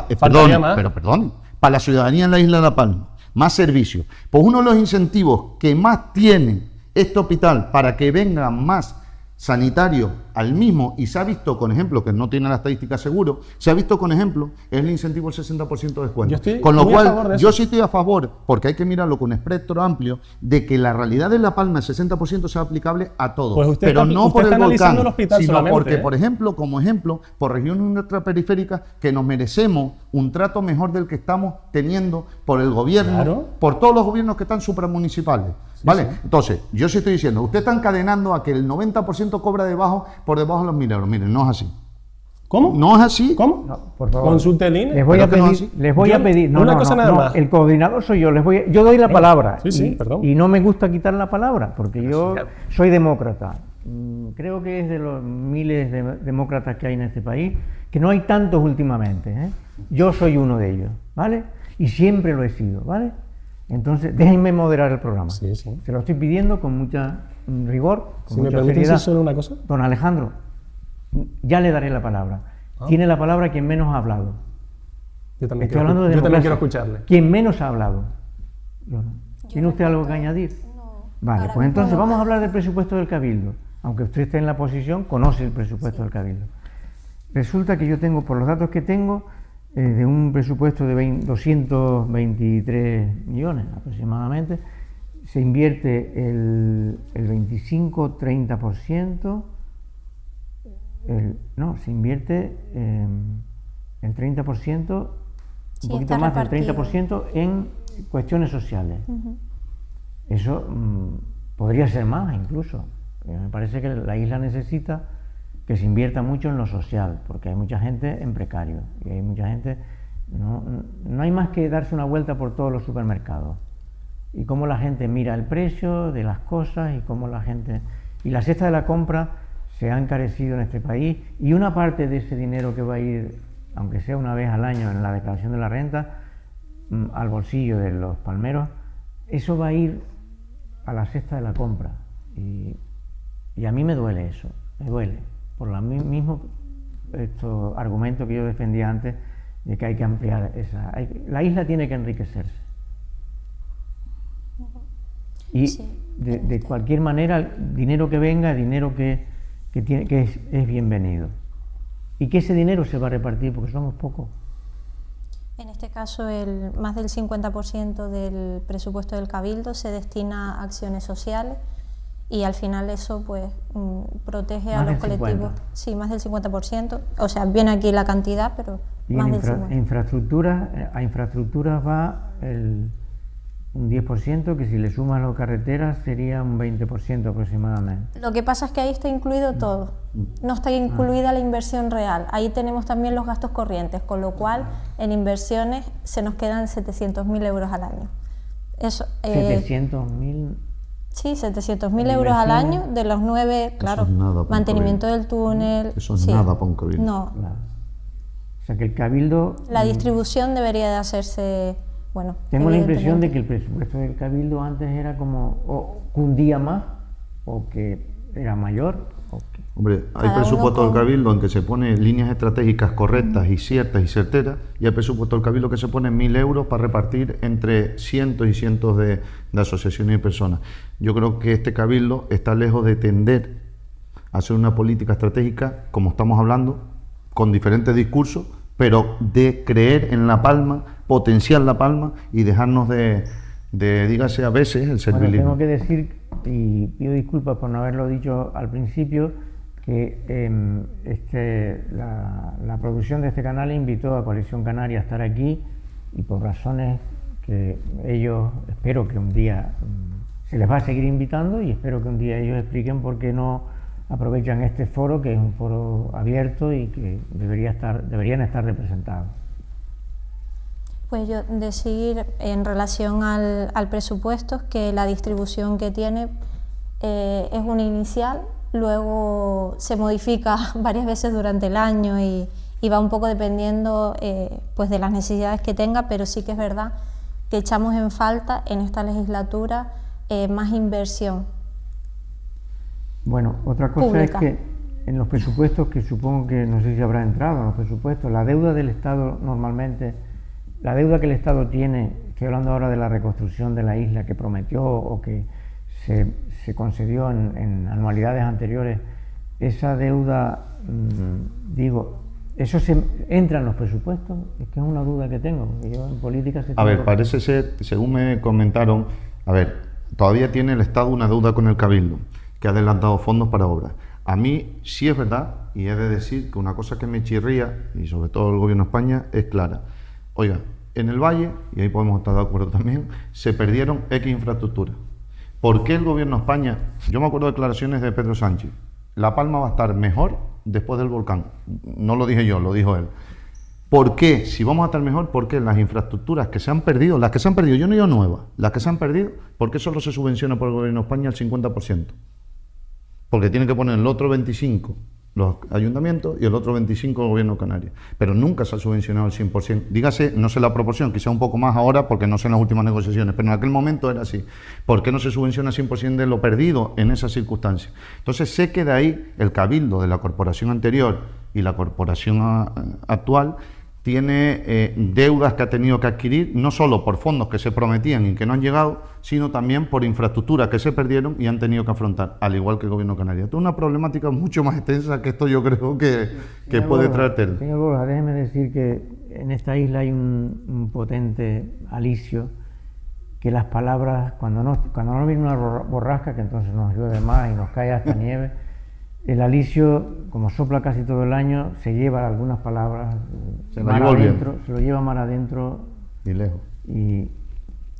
perdón, para la ciudadanía en la isla de La Palma. más servicios. Pues uno de los incentivos que más tiene este hospital para que vengan más sanitarios al mismo, y se ha visto con ejemplo, que no tiene la estadística seguro, se ha visto con ejemplo, es el incentivo del 60% de descuento. Con lo cual, yo sí estoy a favor, porque hay que mirarlo con un espectro amplio, de que la realidad de La Palma, el 60% sea aplicable a todo. Pues pero no por el volcán, sino solamente, porque, por ejemplo, como ejemplo, por regiones ultraperiféricas, que nos merecemos un trato mejor del que estamos teniendo por el gobierno, claro, por todos los gobiernos que están supramunicipales. ¿Vale? Sí. Entonces, yo sí estoy diciendo, usted está encadenando a que el 90% cobra por debajo de los 1.000 euros. Miren, no es así. ¿Cómo? No es así. ¿Cómo? No, por favor. Consulte el INE. Les voy a pedir. No, una cosa nada más. El coordinador soy yo. Yo doy la palabra. Sí, perdón. Y no me gusta quitar la palabra, porque yo soy demócrata. Creo que es de los miles de demócratas que hay en este país, que no hay tantos últimamente, ¿eh? Yo soy uno de ellos, ¿vale? Y siempre lo he sido, ¿vale? Entonces, déjenme moderar el programa. Sí, sí. Se lo estoy pidiendo con mucha rigor, con si mucha me permite seriedad. decir solo una cosa. Don Alejandro, ya le daré la palabra. Tiene la palabra quien menos ha hablado. Yo también, yo también quiero escucharle. Quien menos ha hablado. Yo no. ¿Tiene usted algo que añadir? No. Vale, pues entonces vamos a hablar del presupuesto del Cabildo. Aunque usted esté en la posición, conoce el presupuesto del Cabildo. Resulta que yo tengo, por los datos que tengo, de un presupuesto de 223 millones aproximadamente, se invierte el 25-30%, se invierte el 30%, un poquito más del 30% en cuestiones sociales. Eso podría ser más incluso. Me parece que la isla necesita que se invierta mucho en lo social, porque hay mucha gente en precario y hay mucha gente, no hay más que darse una vuelta por todos los supermercados y cómo la gente mira el precio de las cosas y cómo la gente, y la cesta de la compra se ha encarecido en este país, y una parte de ese dinero que va a ir, aunque sea una vez al año en la declaración de la renta, al bolsillo de los palmeros, eso va a ir a la cesta de la compra, y a mí me duele eso, me duele, por el mismo argumento que yo defendía antes, de que hay que ampliar la isla tiene que enriquecerse. Y de cualquier manera, el dinero que venga, dinero que es bienvenido. Y que ese dinero se va a repartir, porque somos pocos. En este caso, más del 50% del presupuesto del Cabildo se destina a acciones sociales, y al final eso pues protege a los colectivos. Sí, más del 50%, o sea, viene aquí la cantidad, pero y más del 50%. A infraestructuras va un 10%, que si le sumas las carreteras sería un 20% aproximadamente. Lo que pasa es que ahí está incluido todo, no está incluida la inversión real. Ahí tenemos también los gastos corrientes, con lo cual en inversiones se nos quedan 700.000 euros al año. Eso, 700.000. Sí, 700.000 euros al año, de los 9, claro, mantenimiento del túnel. Eso es nada para un cabildo. No. Claro. O sea que el cabildo... La distribución debería de hacerse, bueno... Tengo la impresión de que el presupuesto del cabildo antes era como, o cundía más, o que era mayor. Hombre, hay presupuesto del cabildo en que se pone líneas estratégicas correctas y ciertas y certeras, y hay presupuesto del cabildo que se pone 1.000 euros para repartir entre cientos y cientos de asociaciones y personas. Yo creo que este cabildo está lejos de tender a hacer una política estratégica, como estamos hablando, con diferentes discursos, pero de creer en La Palma, potenciar La Palma y dejarnos de dígase a veces, el servilismo. Tengo que decir, y pido disculpas por no haberlo dicho al principio, que la producción de este canal invitó a Coalición Canaria a estar aquí, y por razones que ellos, espero que un día se les va a seguir invitando, y espero que un día ellos expliquen por qué no aprovechan este foro, que es un foro abierto y que deberían estar representados. Pues yo decir en relación al presupuesto que la distribución que tiene es una inicial, luego se modifica varias veces durante el año y va un poco dependiendo pues de las necesidades que tenga, pero sí que es verdad que echamos en falta en esta legislatura más inversión. Bueno, otra cosa pública. Es que en los presupuestos, que supongo que no sé si habrá entrado en los presupuestos, la deuda del Estado normalmente la deuda que el Estado tiene, estoy hablando ahora de la reconstrucción de la isla que prometió o que se concedió en anualidades anteriores, esa deuda, digo, ¿eso entra en los presupuestos? Es que es una duda que tengo. Yo en política a ver, parece ser, según me comentaron, a ver, todavía tiene el Estado una deuda con el Cabildo, que ha adelantado fondos para obras. A mí sí es verdad, y he de decir que una cosa que me chirría, y sobre todo el Gobierno de España, es clara. Oiga, en el Valle, y ahí podemos estar de acuerdo también, se perdieron X infraestructuras. ¿Por qué el Gobierno de España? Yo me acuerdo de declaraciones de Pedro Sánchez. La Palma va a estar mejor después del volcán. No lo dije yo, lo dijo él. ¿Por qué? Si vamos a estar mejor, ¿por qué las infraestructuras que se han perdido, las que se han perdido, yo no digo nuevas, las que se han perdido, ¿por qué solo se subvenciona por el Gobierno de España el 50%? Porque tienen que poner el otro 25% los ayuntamientos y el otro 25% el Gobierno de Canarias. Pero nunca se ha subvencionado el 100%. Dígase, no sé la proporción, quizá un poco más ahora porque no sé en las últimas negociaciones, pero en aquel momento era así. ¿Por qué no se subvenciona el 100% de lo perdido en esas circunstancias? Entonces sé que de ahí el Cabildo de la corporación anterior y la corporación actual tiene deudas que ha tenido que adquirir, no solo por fondos que se prometían y que no han llegado, sino también por infraestructuras que se perdieron y han tenido que afrontar, al igual que el Gobierno de Canarias. Esto es una problemática mucho más extensa que esto, yo creo que puede traer tela. Señor Borja, déjeme decir que en esta isla hay un potente alicio, que las palabras, cuando no viene una borrasca, que entonces nos llueve más y nos cae hasta nieve, el alicio, como sopla casi todo el año, se lleva algunas palabras, se lo lleva mar adentro y lejos, y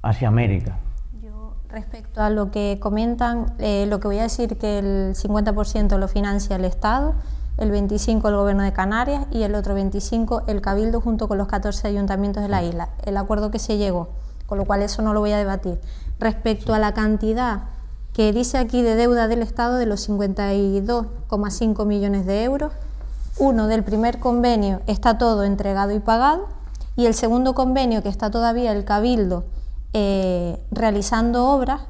hacia América. Yo, respecto a lo que comentan, lo que voy a decir que el 50% lo financia el Estado, el 25% el Gobierno de Canarias y el otro 25% el Cabildo junto con los 14 ayuntamientos de la isla. El acuerdo que se llegó, con lo cual eso no lo voy a debatir. Respecto a la cantidad que dice aquí de deuda del Estado de los 52,5 millones de euros, uno del primer convenio está todo entregado y pagado, y el segundo convenio, que está todavía el Cabildo realizando obras,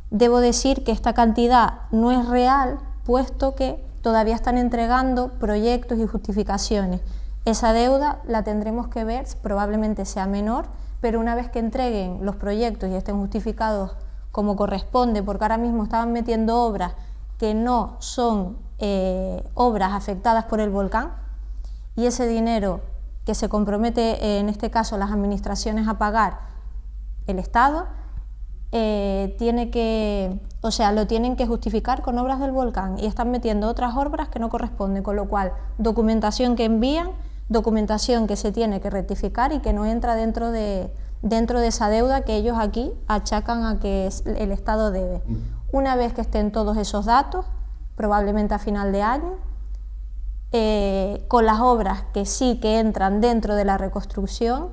debo decir que esta cantidad no es real, puesto que todavía están entregando proyectos y justificaciones. Esa deuda la tendremos que ver, probablemente sea menor, pero una vez que entreguen los proyectos y estén justificados como corresponde, porque ahora mismo estaban metiendo obras que no son obras afectadas por el volcán, y ese dinero que se compromete, en este caso las administraciones, a pagar el Estado, lo tienen que justificar con obras del volcán, y están metiendo otras obras que no corresponden, con lo cual documentación que envían, documentación que se tiene que rectificar y que no entra dentro de esa deuda que ellos aquí achacan a que el Estado debe. Una vez que estén todos esos datos, probablemente a final de año, con las obras que sí que entran dentro de la reconstrucción,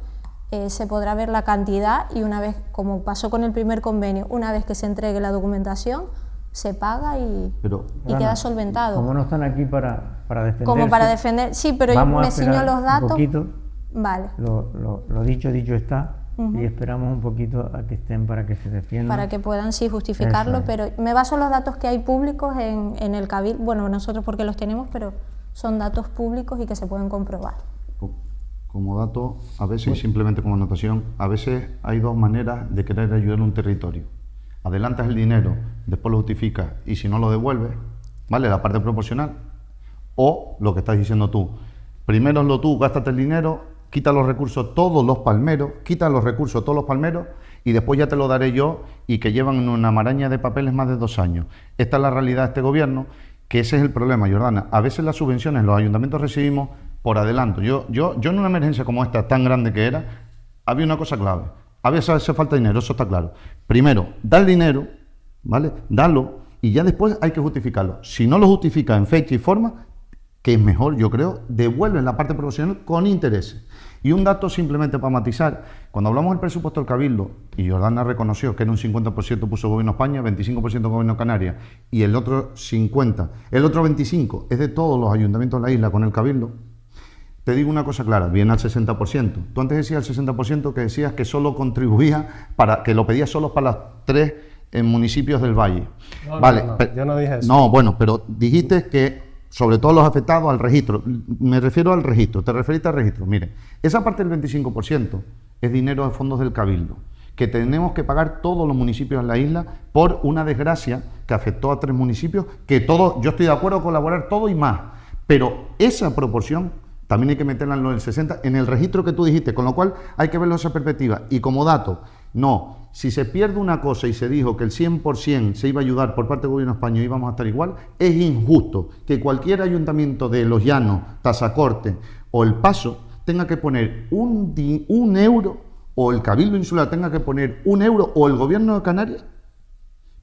se podrá ver la cantidad, y una vez, como pasó con el primer convenio, una vez que se entregue la documentación, se paga y queda solventado. Como no están aquí para defenderse, como para defender, sí, pero yo me ciño los datos. Un poquito, vale. Lo dicho está. Y esperamos un poquito a que estén para que se defiendan. Para que puedan sí justificarlo, pero me baso en los datos que hay públicos en el Cabildo, bueno, nosotros porque los tenemos, pero son datos públicos y que se pueden comprobar. Como dato, a veces, simplemente como anotación, a veces hay dos maneras de querer ayudar a un territorio. Adelantas el dinero, después lo justificas, y si no lo devuelves, ¿vale? La parte proporcional. O lo que estás diciendo tú, primero tú, gástate el dinero, quita los recursos todos los palmeros, y después ya te lo daré yo, y que llevan una maraña de papeles más de 2 años. Esta es la realidad de este gobierno, que ese es el problema, Jordana. A veces las subvenciones los ayuntamientos recibimos por adelanto. Yo en una emergencia como esta, tan grande que era, había una cosa clave. A veces hace falta dinero, eso está claro. Primero, da el dinero, ¿vale? Dalo, y ya después hay que justificarlo. Si no lo justifica en fecha y forma, que es mejor, yo creo, devuelven la parte proporcional con intereses. Y un dato simplemente para matizar, cuando hablamos del presupuesto del Cabildo, y Jordana reconoció que era un 50% puso el Gobierno de España, 25% el Gobierno de Canarias, y el otro 25% es de todos los ayuntamientos de la isla con el Cabildo, te digo una cosa clara, viene al 60%. Tú antes decías el 60%, que decías que solo contribuía, que lo pedías solo para las 3 municipios del Valle. No, vale, no, yo no dije eso. No, bueno, pero dijiste que sobre todo los afectados al registro. Me refiero al registro, te referiste al registro. Mire, esa parte del 25% es dinero de fondos del Cabildo, que tenemos que pagar todos los municipios en la isla por una desgracia que afectó a 3 municipios, que todos, yo estoy de acuerdo en colaborar todo y más, pero esa proporción también hay que meterla en lo del 60, en el registro que tú dijiste, con lo cual hay que verlo en esa perspectiva. Y como dato, no, si se pierde una cosa y se dijo que el 100% se iba a ayudar por parte del gobierno español y íbamos a estar igual, es injusto que cualquier ayuntamiento de Los Llanos, Tazacorte o El Paso tenga que poner un euro, o el Cabildo Insular tenga que poner 1 euro, o el gobierno de Canarias,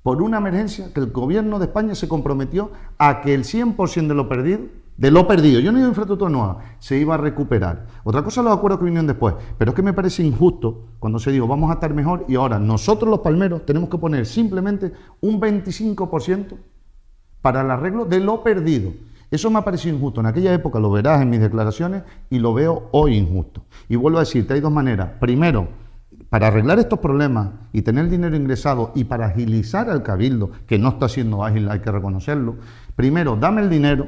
por una emergencia que el gobierno de España se comprometió a que el 100% de lo perdido, yo no digo infraestructura nueva, se iba a recuperar. Otra cosa los acuerdos que vinieron después, pero es que me parece injusto cuando se dijo vamos a estar mejor y ahora nosotros los palmeros tenemos que poner simplemente un 25% para el arreglo de lo perdido. Eso me ha parecido injusto. En aquella época lo verás en mis declaraciones y lo veo hoy injusto. Y vuelvo a decirte, hay 2 maneras. Primero, para arreglar estos problemas y tener el dinero ingresado y para agilizar al Cabildo, que no está siendo ágil, hay que reconocerlo, primero, dame el dinero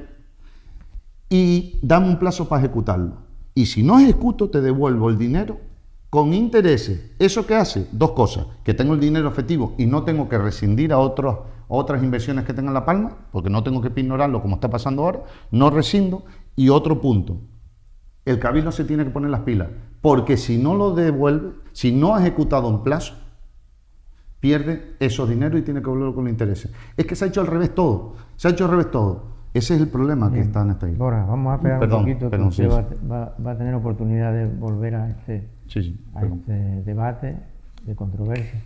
y dame un plazo para ejecutarlo. Y si no ejecuto, te devuelvo el dinero con intereses. ¿Eso qué hace? 2 cosas. Que tengo el dinero efectivo y no tengo que rescindir a otras inversiones que tenga en La Palma, porque no tengo que ignorarlo como está pasando ahora, no rescindo. Y otro punto, el Cabildo se tiene que poner las pilas, porque si no lo devuelve, si no ha ejecutado en plazo, pierde esos dineros y tiene que volverlo con los intereses. Es que se ha hecho al revés todo, Ese es el problema que está en esta isla. Borja, vamos a esperar un poquito, que usted va a tener oportunidad de volver a este debate, de controversia,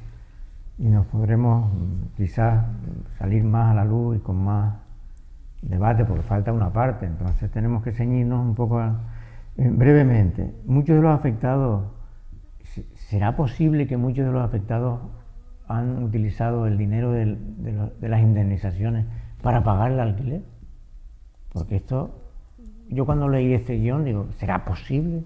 y nos podremos quizás salir más a la luz y con más debate, porque falta una parte, entonces tenemos que ceñirnos un poco brevemente. Muchos de los afectados, ¿será posible que muchos de los afectados han utilizado el dinero de las indemnizaciones para pagar el alquiler? Porque esto, yo cuando leí este guión digo, ¿será posible?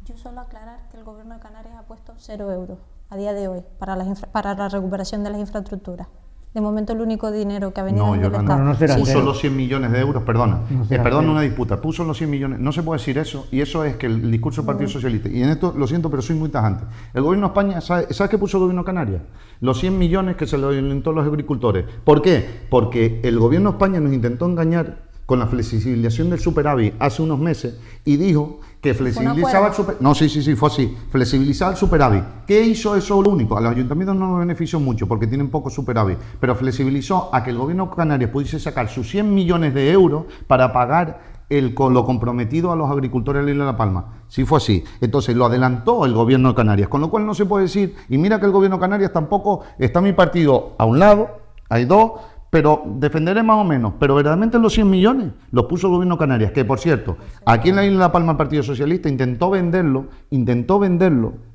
Yo solo aclarar que el gobierno de Canarias ha puesto 0 euros a día de hoy para la recuperación de las infraestructuras. De momento el único dinero que ha venido del Estado. No será puso cero. los 100 millones de euros, perdona, Cero. una disputa, puso los 100 millones, no se puede decir eso, y eso es que el discurso del Partido Socialista, y en esto lo siento, pero soy muy tajante. El gobierno de España, ¿sabes qué puso el gobierno de Canarias? Los 100 millones que se lo inventó los agricultores. ¿Por qué? Porque el gobierno de España nos intentó engañar con la flexibilización del superávit hace unos meses y dijo que flexibilizaba el superávit. No, sí, fue así. Flexibilizaba el superávit. ¿Qué hizo eso? Lo único, a los ayuntamientos no nos benefició mucho porque tienen poco superávit, pero flexibilizó a que el gobierno de Canarias pudiese sacar sus 100 millones de euros para pagar lo comprometido a los agricultores de la isla de La Palma. Sí fue así. Entonces lo adelantó el gobierno de Canarias, con lo cual no se puede decir, y mira que el gobierno de Canarias tampoco está mi partido a un lado, hay 2, pero defenderé más o menos, pero verdaderamente los 100 millones los puso el gobierno de Canarias, que por cierto, aquí en la isla de La Palma el Partido Socialista intentó venderlo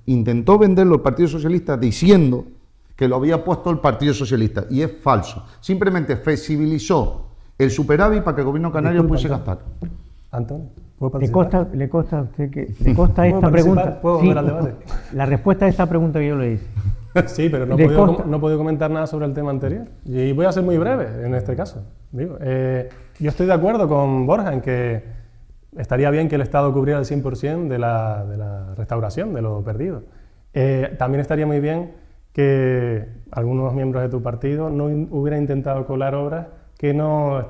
el Partido Socialista diciendo que lo había puesto el Partido Socialista, y es falso. Simplemente flexibilizó el superávit para que el gobierno de Canarias pudiese gastar. Antonio, ¿puedo participar? ¿Le consta a usted que le consta esta pregunta? ¿Puedo volver al debate? La respuesta a esta pregunta que yo le hice. Sí, pero no he podido comentar nada sobre el tema anterior. Y voy a ser muy breve en este caso. Yo estoy de acuerdo con Borja en que estaría bien que el Estado cubriera el 100% de la restauración de lo perdido. También estaría muy bien que algunos miembros de tu partido no hubieran intentado colar obras que no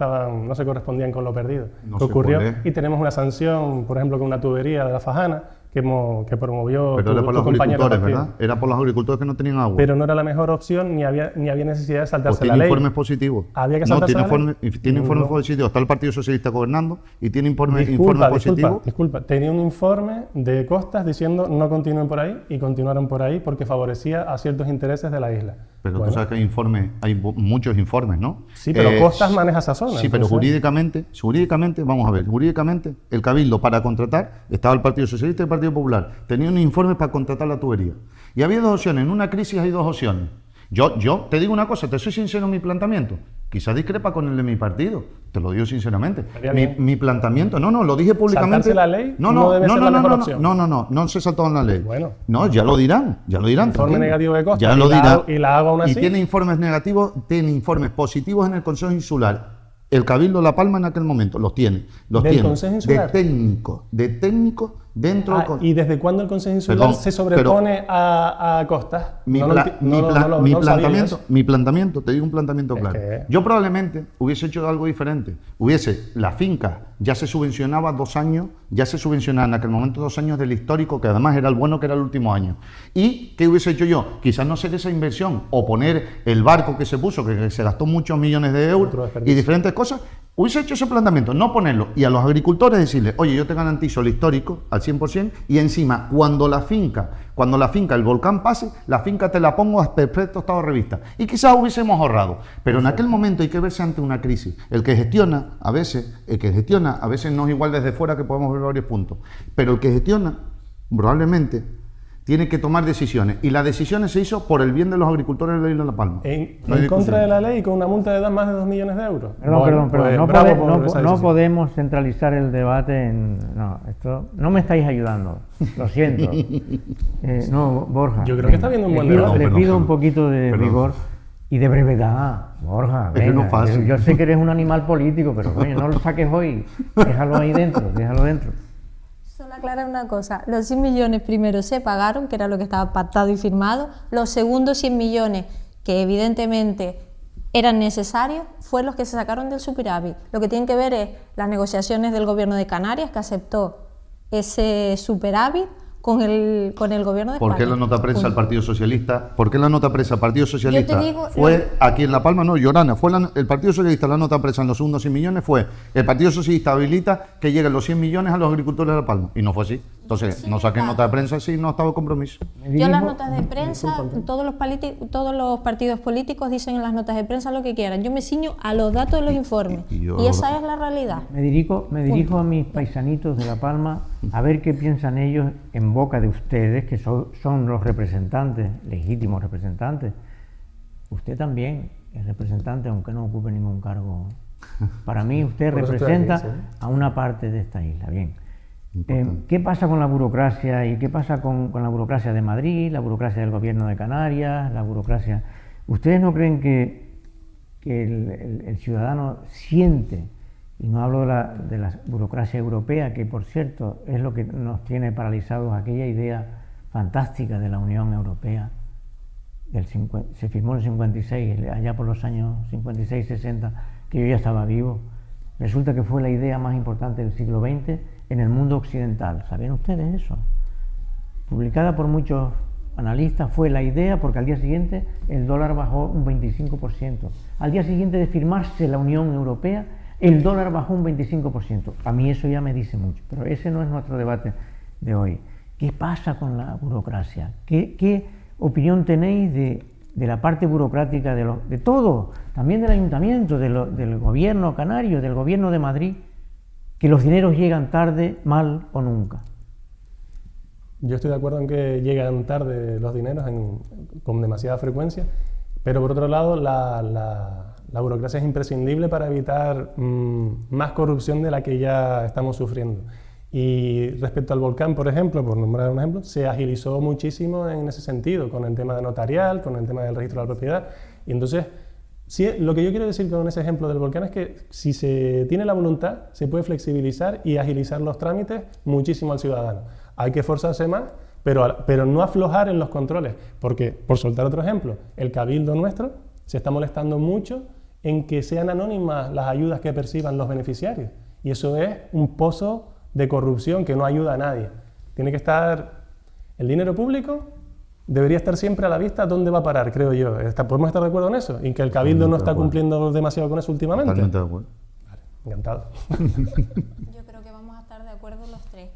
se correspondían con lo perdido. No que ocurrió, puede. y tenemos una sanción, por ejemplo, con una tubería de la Fajana, que promovió Pero era por los compañero agricultores, partido. ¿verdad? Era por los agricultores que no tenían agua. Pero no era la mejor opción, ni había necesidad de saltarse Pues la tiene ley. informes positivos. ¿Había que No, saltarse tiene la ley? tiene informes No. positivos. Está el Partido Socialista gobernando y tiene informes Disculpa, positivos. tenía un informe de Costas diciendo no continúen por ahí, y continuaron por ahí porque favorecía a ciertos intereses de la isla. Pero Bueno, tú sabes que hay muchos informes, ¿no? sí, pero Costas maneja esa zona. Sí, pero entonces, jurídicamente, vamos a ver, jurídicamente, el Cabildo para contratar, estaba el Partido Socialista y el Partido Popular, tenía un informe para contratar la tubería. Y había 2 opciones, en una crisis hay 2 opciones. Yo te digo una cosa, te soy sincero en mi planteamiento, quizás discrepa con el de mi partido, te lo digo sinceramente. Mi planteamiento, no, lo dije públicamente. ¿Saltarse la ley no debe ser la mejor opción? No se saltaron la ley. Bueno. No, ya lo dirán. Informe tranquilo. negativo de Costas, Ya lo dirán. y la hago aún así. Y tiene informes negativos, tiene informes positivos en el Consejo Insular. El Cabildo de La Palma en aquel momento los tiene. ¿Del Consejo Insular? De técnicos Dentro ¿Y desde cuándo el Consejo Insular se sobrepone a costas? Mi planteamiento, te digo un planteamiento claro. Yo probablemente hubiese hecho algo diferente. La finca ya se subvencionaba 2 años, ya se subvencionaba en aquel momento 2 años del histórico, que además era el bueno, que era el último año. ¿Y qué hubiese hecho yo? Quizás no hacer esa inversión o poner el barco que se puso, que se gastó muchos millones de euros y diferentes cosas. Hubiese hecho ese planteamiento, no ponerlo, y a los agricultores decirles, oye, yo te garantizo el histórico al 100%, y encima, cuando la finca, el volcán pase, la finca te la pongo a perfecto estado de revista. Y quizás hubiésemos ahorrado, pero en aquel momento hay que verse ante una crisis. El que gestiona, a veces no es igual desde fuera, que podemos ver varios puntos, pero el que gestiona, probablemente, tiene que tomar decisiones, y las decisiones se hizo por el bien de los agricultores de la isla de La Palma. En contra de la ley, con una multa de más de 2 millones de euros. Perdón, no podemos centralizar el debate en... No, esto no me estáis ayudando, lo siento. No, Borja. Yo creo que está viendo un buen debate. Le pido un poquito de rigor y de brevedad, Borja. Es que no es fácil. Yo sé que eres un animal político, pero coño, no lo saques hoy, déjalo ahí dentro, déjalo dentro. Solo aclarar una cosa, los 100 millones primero se pagaron, que era lo que estaba pactado y firmado, los segundos 100 millones, que evidentemente eran necesarios, fueron los que se sacaron del superávit. Lo que tienen que ver es las negociaciones del gobierno de Canarias, que aceptó ese superávit con el gobierno de España. ¿Por qué la nota prensa al Partido Socialista? ¿Por qué la nota prensa al Partido Socialista? Fue aquí en La Palma, no, Llorana, fue el Partido Socialista, la nota prensa en los segundos 100 millones fue el Partido Socialista habilita que lleguen los 100 millones a los agricultores de La Palma. Y no fue así. Entonces, no saquen nota de prensa si no estaba compromiso. Yo las notas de prensa, todos los partidos políticos dicen en las notas de prensa lo que quieran. Yo me ciño a los datos de los informes. Y esa es la realidad. Me dirijo a mis paisanitos de La Palma a ver qué piensan ellos en boca de ustedes, que son los representantes, legítimos representantes. Usted también es representante, aunque no ocupe ningún cargo. Para mí usted representa a una parte de esta isla. Bien. ¿Qué pasa con la burocracia y qué pasa con la burocracia de Madrid, la burocracia del gobierno de Canarias, la burocracia... ¿Ustedes no creen que el ciudadano siente, y no hablo de la burocracia europea, que por cierto es lo que nos tiene paralizados, aquella idea fantástica de la Unión Europea, se firmó en el 56, allá por los años 56, 60, que yo ya estaba vivo? Resulta que fue la idea más importante del siglo XX en el mundo occidental. ¿Sabían ustedes eso? Publicada por muchos analistas, fue la idea porque al día siguiente el dólar bajó un 25%. Al día siguiente de firmarse la Unión Europea, el dólar bajó un 25%. A mí eso ya me dice mucho, pero ese no es nuestro debate de hoy. ¿Qué pasa con la burocracia? ¿Qué opinión tenéis de la parte burocrática de todo, también del ayuntamiento, del gobierno canario, del gobierno de Madrid, que los dineros llegan tarde, mal o nunca? Yo estoy de acuerdo en que llegan tarde los dineros con demasiada frecuencia, pero por otro lado la burocracia es imprescindible para evitar más corrupción de la que ya estamos sufriendo. Y respecto al volcán, por ejemplo, por nombrar un ejemplo, se agilizó muchísimo en ese sentido, con el tema de notarial, con el tema del registro de la propiedad. Y entonces, sí, lo que yo quiero decir con ese ejemplo del volcán es que si se tiene la voluntad, se puede flexibilizar y agilizar los trámites muchísimo al ciudadano. Hay que esforzarse más, pero no aflojar en los controles, porque, por soltar otro ejemplo, el cabildo nuestro se está molestando mucho en que sean anónimas las ayudas que perciban los beneficiarios. Y eso es un pozo de corrupción que no ayuda a nadie. Tiene que estar el dinero público, debería estar siempre a la vista dónde va a parar, creo yo. ¿Podemos estar de acuerdo en eso? ¿En que el cabildo no está cumpliendo demasiado con eso últimamente? Totalmente de acuerdo. Vale, encantado. Yo creo que vamos a estar de acuerdo los tres.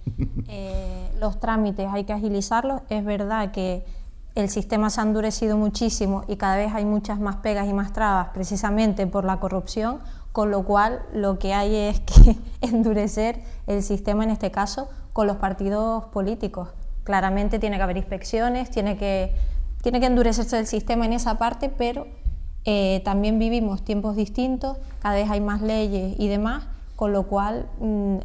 Los trámites hay que agilizarlos. Es verdad que el sistema se ha endurecido muchísimo y cada vez hay muchas más pegas y más trabas precisamente por la corrupción, con lo cual lo que hay es que endurecer el sistema, en este caso, con los partidos políticos. Claramente tiene que haber inspecciones, tiene que endurecerse el sistema en esa parte, pero también vivimos tiempos distintos, cada vez hay más leyes y demás, con lo cual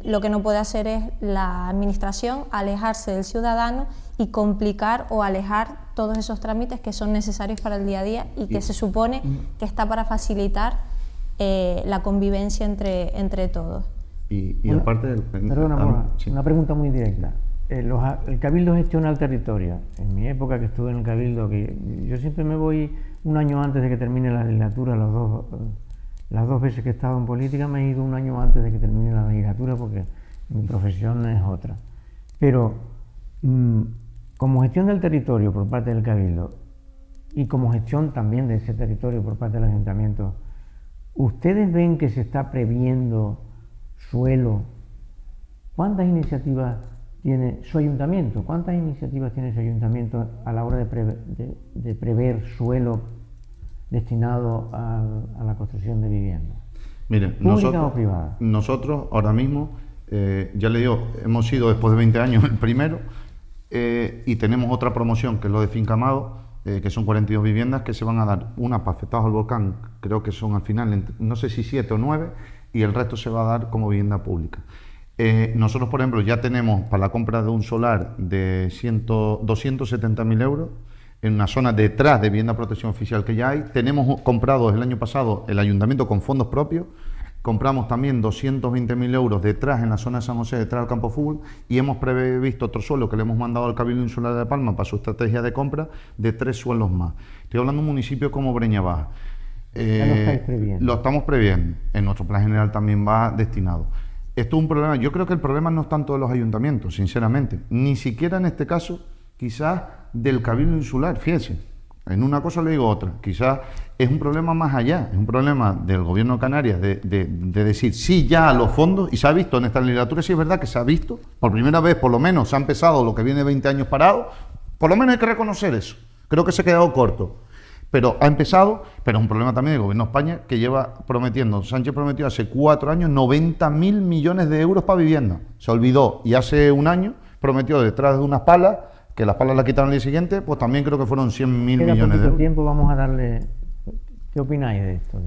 lo que no puede hacer es la administración alejarse del ciudadano y complicar o alejar todos esos trámites que son necesarios para el día a día y que se supone que está para facilitar la convivencia entre todos. Y aparte... Perdona, Borja, sí. una pregunta muy directa. el Cabildo gestiona el territorio. En mi época que estuve en el Cabildo, que yo siempre me voy un año antes de que termine la legislatura, las dos veces que he estado en política me he ido un año antes de que termine la legislatura porque mi profesión es otra. Pero como gestión del territorio por parte del Cabildo y como gestión también de ese territorio por parte del Ayuntamiento, ¿ustedes ven que se está previendo suelo? ¿Cuántas iniciativas tiene su ayuntamiento? ¿Cuántas iniciativas tiene su ayuntamiento a la hora de prever suelo destinado a la construcción de viviendas? Mire, ¿Pública o privada? Nosotros ahora mismo, ya le digo, hemos sido después de 20 años el primero y tenemos otra promoción que es lo de Finca Amado, que son 42 viviendas que se van a dar, una para afectados al volcán, creo que son al final, no sé si 7 o 9, y el resto se va a dar como vivienda pública. Nosotros, por ejemplo, ya tenemos para la compra de un solar de 270.000 euros en una zona detrás de vivienda de protección oficial que ya hay. Tenemos comprado el año pasado el ayuntamiento con fondos propios, compramos también 220.000 euros detrás en la zona de San José, detrás del campo de fútbol, y hemos previsto otro suelo que le hemos mandado al Cabildo Insular de Palma para su estrategia de compra de 3 suelos más. Estoy hablando de un municipio como Breña Baja. Ya lo estáis previendo. Lo estamos previendo, en nuestro plan general también va destinado. Esto es un problema, yo creo que el problema no es tanto de los ayuntamientos, sinceramente, ni siquiera en este caso, quizás del Cabildo Insular, fíjense, en una cosa le digo otra, quizás es un problema más allá, es un problema del Gobierno de Canarias de decir sí ya a los fondos, y se ha visto en esta legislatura, sí es verdad que se ha visto, por primera vez por lo menos se ha empezado lo que viene 20 años parado, por lo menos hay que reconocer eso, creo que se ha quedado corto. Pero ha empezado, pero es un problema también del Gobierno de España que lleva prometiendo, Sánchez prometió hace 4 años 90.000 millones de euros para vivienda. Se olvidó y hace un año prometió detrás de unas palas, que las palas las quitaron el día siguiente, pues también creo que fueron 100.000 millones de euros. Tiempo vamos a darle. ¿Qué opináis de esto?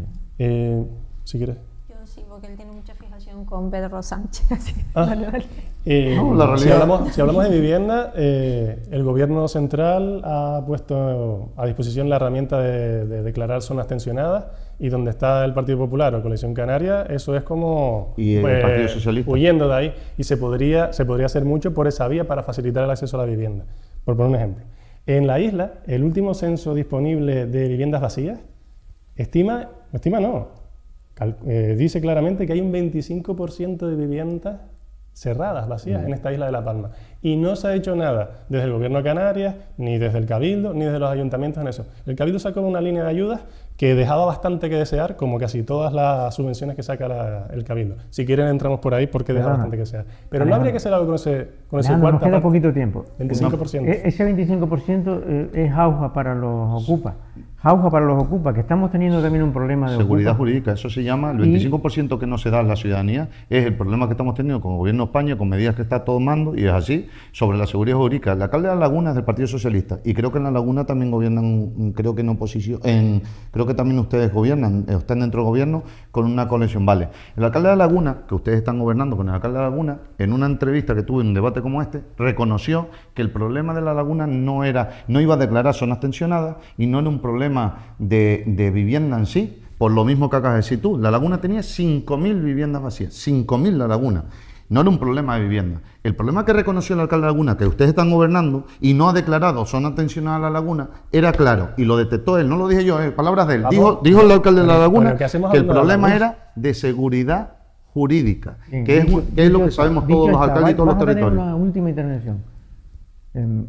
Si quieres. Yo sí, porque él tiene mucha fijación con Pedro Sánchez. Así. No, la realidad. Si hablamos de vivienda, el Gobierno central ha puesto a disposición la herramienta de declarar zonas tensionadas, y donde está el Partido Popular o Coalición Canaria, eso es como y el Partido Socialista, huyendo de ahí, y se podría hacer mucho por esa vía para facilitar el acceso a la vivienda. Por poner un ejemplo, en la isla, el último censo disponible de viviendas vacías dice claramente que hay un 25% de viviendas cerradas, vacías, en esta isla de La Palma. Y no se ha hecho nada desde el Gobierno de Canarias, ni desde el Cabildo, ni desde los ayuntamientos en eso. El Cabildo sacó una línea de ayudas que dejaba bastante que desear, como casi todas las subvenciones que saca el Cabildo. Si quieren entramos por ahí porque deja bastante que desear. Pero no habría que hacer algo con ese nos queda poquito tiempo. 25%. Ese 25% es jauja para los ocupas. Jauja para los ocupas, que estamos teniendo también un problema de seguridad ocupa. Jurídica, eso se llama, el 25% que no se da a la ciudadanía es el problema que estamos teniendo con el Gobierno de España, con medidas que está tomando, y es así, sobre la seguridad jurídica. El alcalde de La Laguna es del Partido Socialista, y creo que en La Laguna también gobiernan, creo que en oposición, creo que también ustedes gobiernan, están dentro del gobierno con una coalición, vale. El alcalde de La Laguna, que ustedes están gobernando con el alcalde de La Laguna, en una entrevista que tuve en un debate como este, reconoció que el problema de La Laguna no iba a declarar zonas tensionadas, y no era un problema de vivienda en sí, por lo mismo que acabas de decir tú. La Laguna tenía 5.000 viviendas vacías, 5.000 La Laguna. No era un problema de vivienda. El problema que reconoció el alcalde de La Laguna, que ustedes están gobernando y no ha declarado zona tensionada a La Laguna, era claro, y lo detectó él, no lo dije yo, palabras de él. Dijo el alcalde de La Laguna que el problema era de seguridad jurídica, que es lo que sabemos todos los alcaldes y todos los territorios. Una última intervención.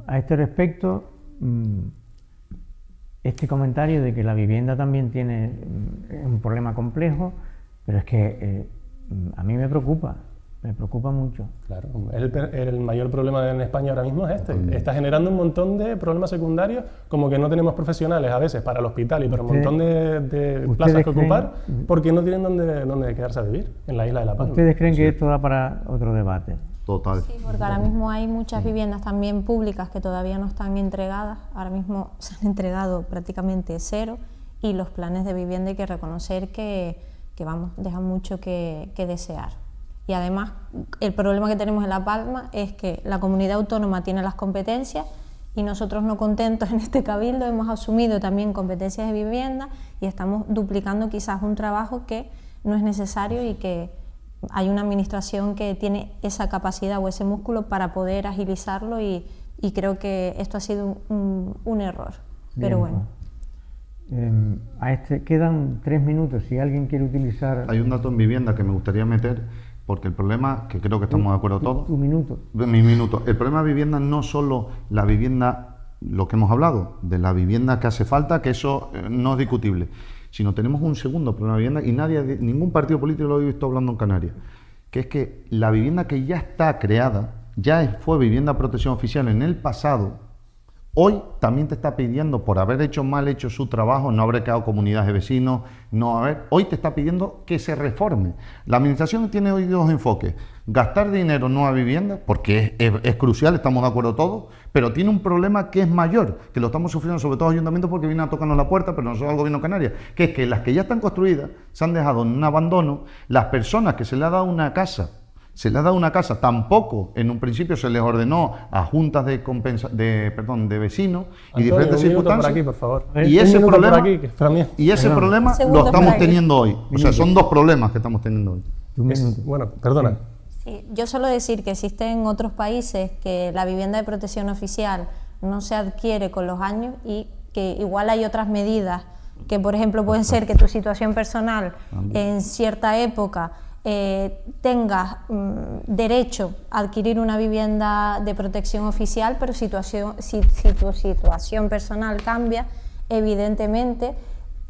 A este respecto, este comentario de que la vivienda también tiene un problema complejo, pero es que a mí me preocupa mucho. Claro, el mayor problema en España ahora mismo es este. Está generando un montón de problemas secundarios, como que no tenemos profesionales a veces para el hospital y para un montón de plazas que ocupar, porque no tienen dónde quedarse a vivir en la isla de La Palma. ¿Ustedes creen que esto da para otro debate? Total. Sí, porque ahora mismo hay muchas viviendas también públicas que todavía no están entregadas. Ahora mismo se han entregado prácticamente 0, y los planes de vivienda hay que reconocer que dejan mucho que desear. Y además, el problema que tenemos en La Palma es que la comunidad autónoma tiene las competencias, y nosotros, no contentos en este Cabildo, hemos asumido también competencias de vivienda y estamos duplicando quizás un trabajo que no es necesario y que hay una administración que tiene esa capacidad o ese músculo para poder agilizarlo y creo que esto ha sido un error. Pero Bien, bueno. Quedan 3 minutos. Si alguien quiere utilizar... Hay un dato en vivienda que me gustaría meter, porque el problema, que creo que estamos de acuerdo todos... Tu minuto. Mi minuto. El problema de vivienda no solo la vivienda, lo que hemos hablado, de la vivienda que hace falta, que eso no es discutible, sino tenemos un segundo problema de vivienda y ningún partido político lo he visto hablando en Canarias, que es que la vivienda que ya está creada, fue vivienda de protección oficial en el pasado, hoy también te está pidiendo, por haber mal hecho su trabajo, no haber creado comunidades de vecinos, hoy te está pidiendo que se reforme. La administración tiene hoy 2 enfoques: gastar dinero en nueva vivienda, porque es crucial, estamos de acuerdo todos, pero tiene un problema que es mayor, que lo estamos sufriendo sobre todo los ayuntamientos porque vienen a tocarnos la puerta, pero nosotros al Gobierno de Canarias, que es que las que ya están construidas se han dejado en un abandono. Las personas que se le ha dado una casa, tampoco en un principio se les ordenó a juntas de vecinos y diferentes circunstancias. Por aquí, por favor. Y ese problema lo estamos teniendo hoy. O sea, son 2 problemas que estamos teniendo hoy. Bueno, perdona. Sí, yo solo decir que existen otros países que la vivienda de protección oficial no se adquiere con los años y que igual hay otras medidas que, por ejemplo, pueden ser que tu situación personal en cierta época tengas derecho a adquirir una vivienda de protección oficial, pero si tu situación personal cambia, evidentemente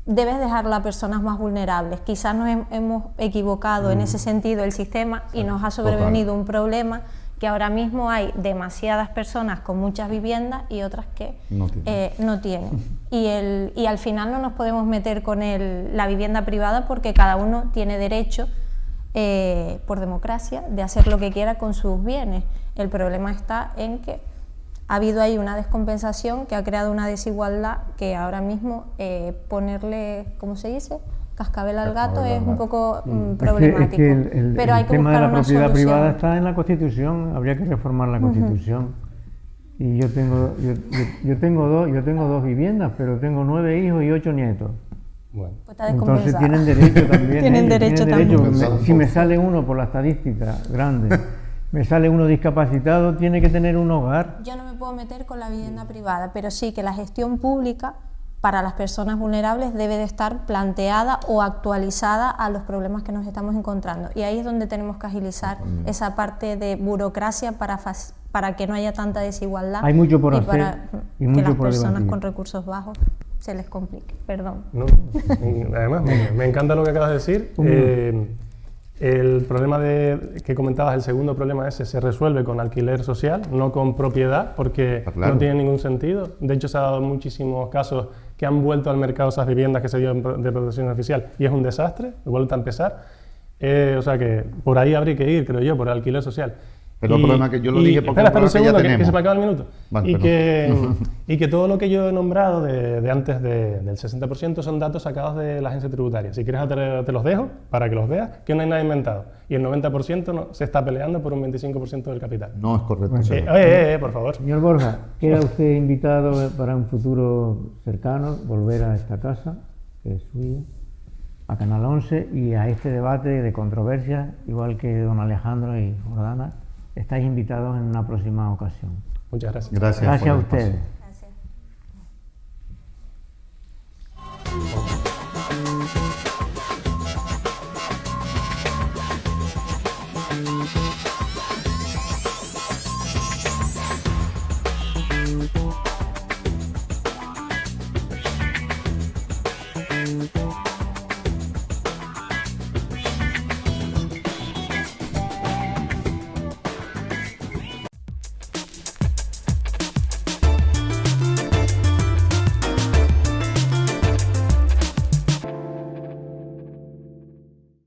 debes dejarla a personas más vulnerables. Quizás nos hemos equivocado en ese sentido el sistema y nos ha sobrevenido un problema que ahora mismo hay demasiadas personas con muchas viviendas y otras que no tienen. Y al final no nos podemos meter con la vivienda privada porque cada uno tiene derecho por democracia de hacer lo que quiera con sus bienes. El problema está en que ha habido ahí una descompensación que ha creado una desigualdad que ahora mismo ponerle, ¿cómo se dice?, cascabel al gato es un poco problemático. Pero hay que tema de buscar la una propiedad solución. privada está en la Constitución, habría que reformar la Constitución. Y yo tengo 2 viviendas, pero tengo 9 hijos y 8 nietos. Bueno. Pues está Entonces descompensada. tienen derecho también. Tienen derecho también. Si me sale uno por la estadística grande, me sale uno discapacitado, tiene que tener un hogar. Yo no me puedo meter con la vivienda privada, pero sí que la gestión pública para las personas vulnerables debe de estar planteada o actualizada a los problemas que nos estamos encontrando. Y ahí es donde tenemos que agilizar esa parte de burocracia para que no haya tanta desigualdad. Hay mucho por hacer para y que mucho las por personas debatir. con recursos bajos se les complique. Perdón. No, además, me encanta lo que acabas de decir. El problema que comentabas, el segundo problema ese, se resuelve con alquiler social, no con propiedad, porque no tiene ningún sentido. De hecho, se ha dado muchísimos casos que han vuelto al mercado esas viviendas que se dieron de protección oficial y es un desastre, vuelve a empezar. O sea que por ahí habría que ir, creo yo, por el alquiler social. Pero el problema es que yo lo dije porque espera un segundo, que que se me acaba el minuto. Vale, y que todo lo que yo he nombrado de antes del 60% son datos sacados de la agencia tributaria. Si quieres te los dejo para que los veas, que no hay nada inventado. Y el 90% se está peleando por un 25% del capital. No es correcto. Por favor. Señor Borja, queda usted invitado para un futuro cercano, volver a esta casa, que es suya, a Canal 11 y a este debate de controversias, igual que don Alejandro y Jordana. Estáis invitados en una próxima ocasión. Muchas gracias. Gracias Gracias a por el espacio. ustedes.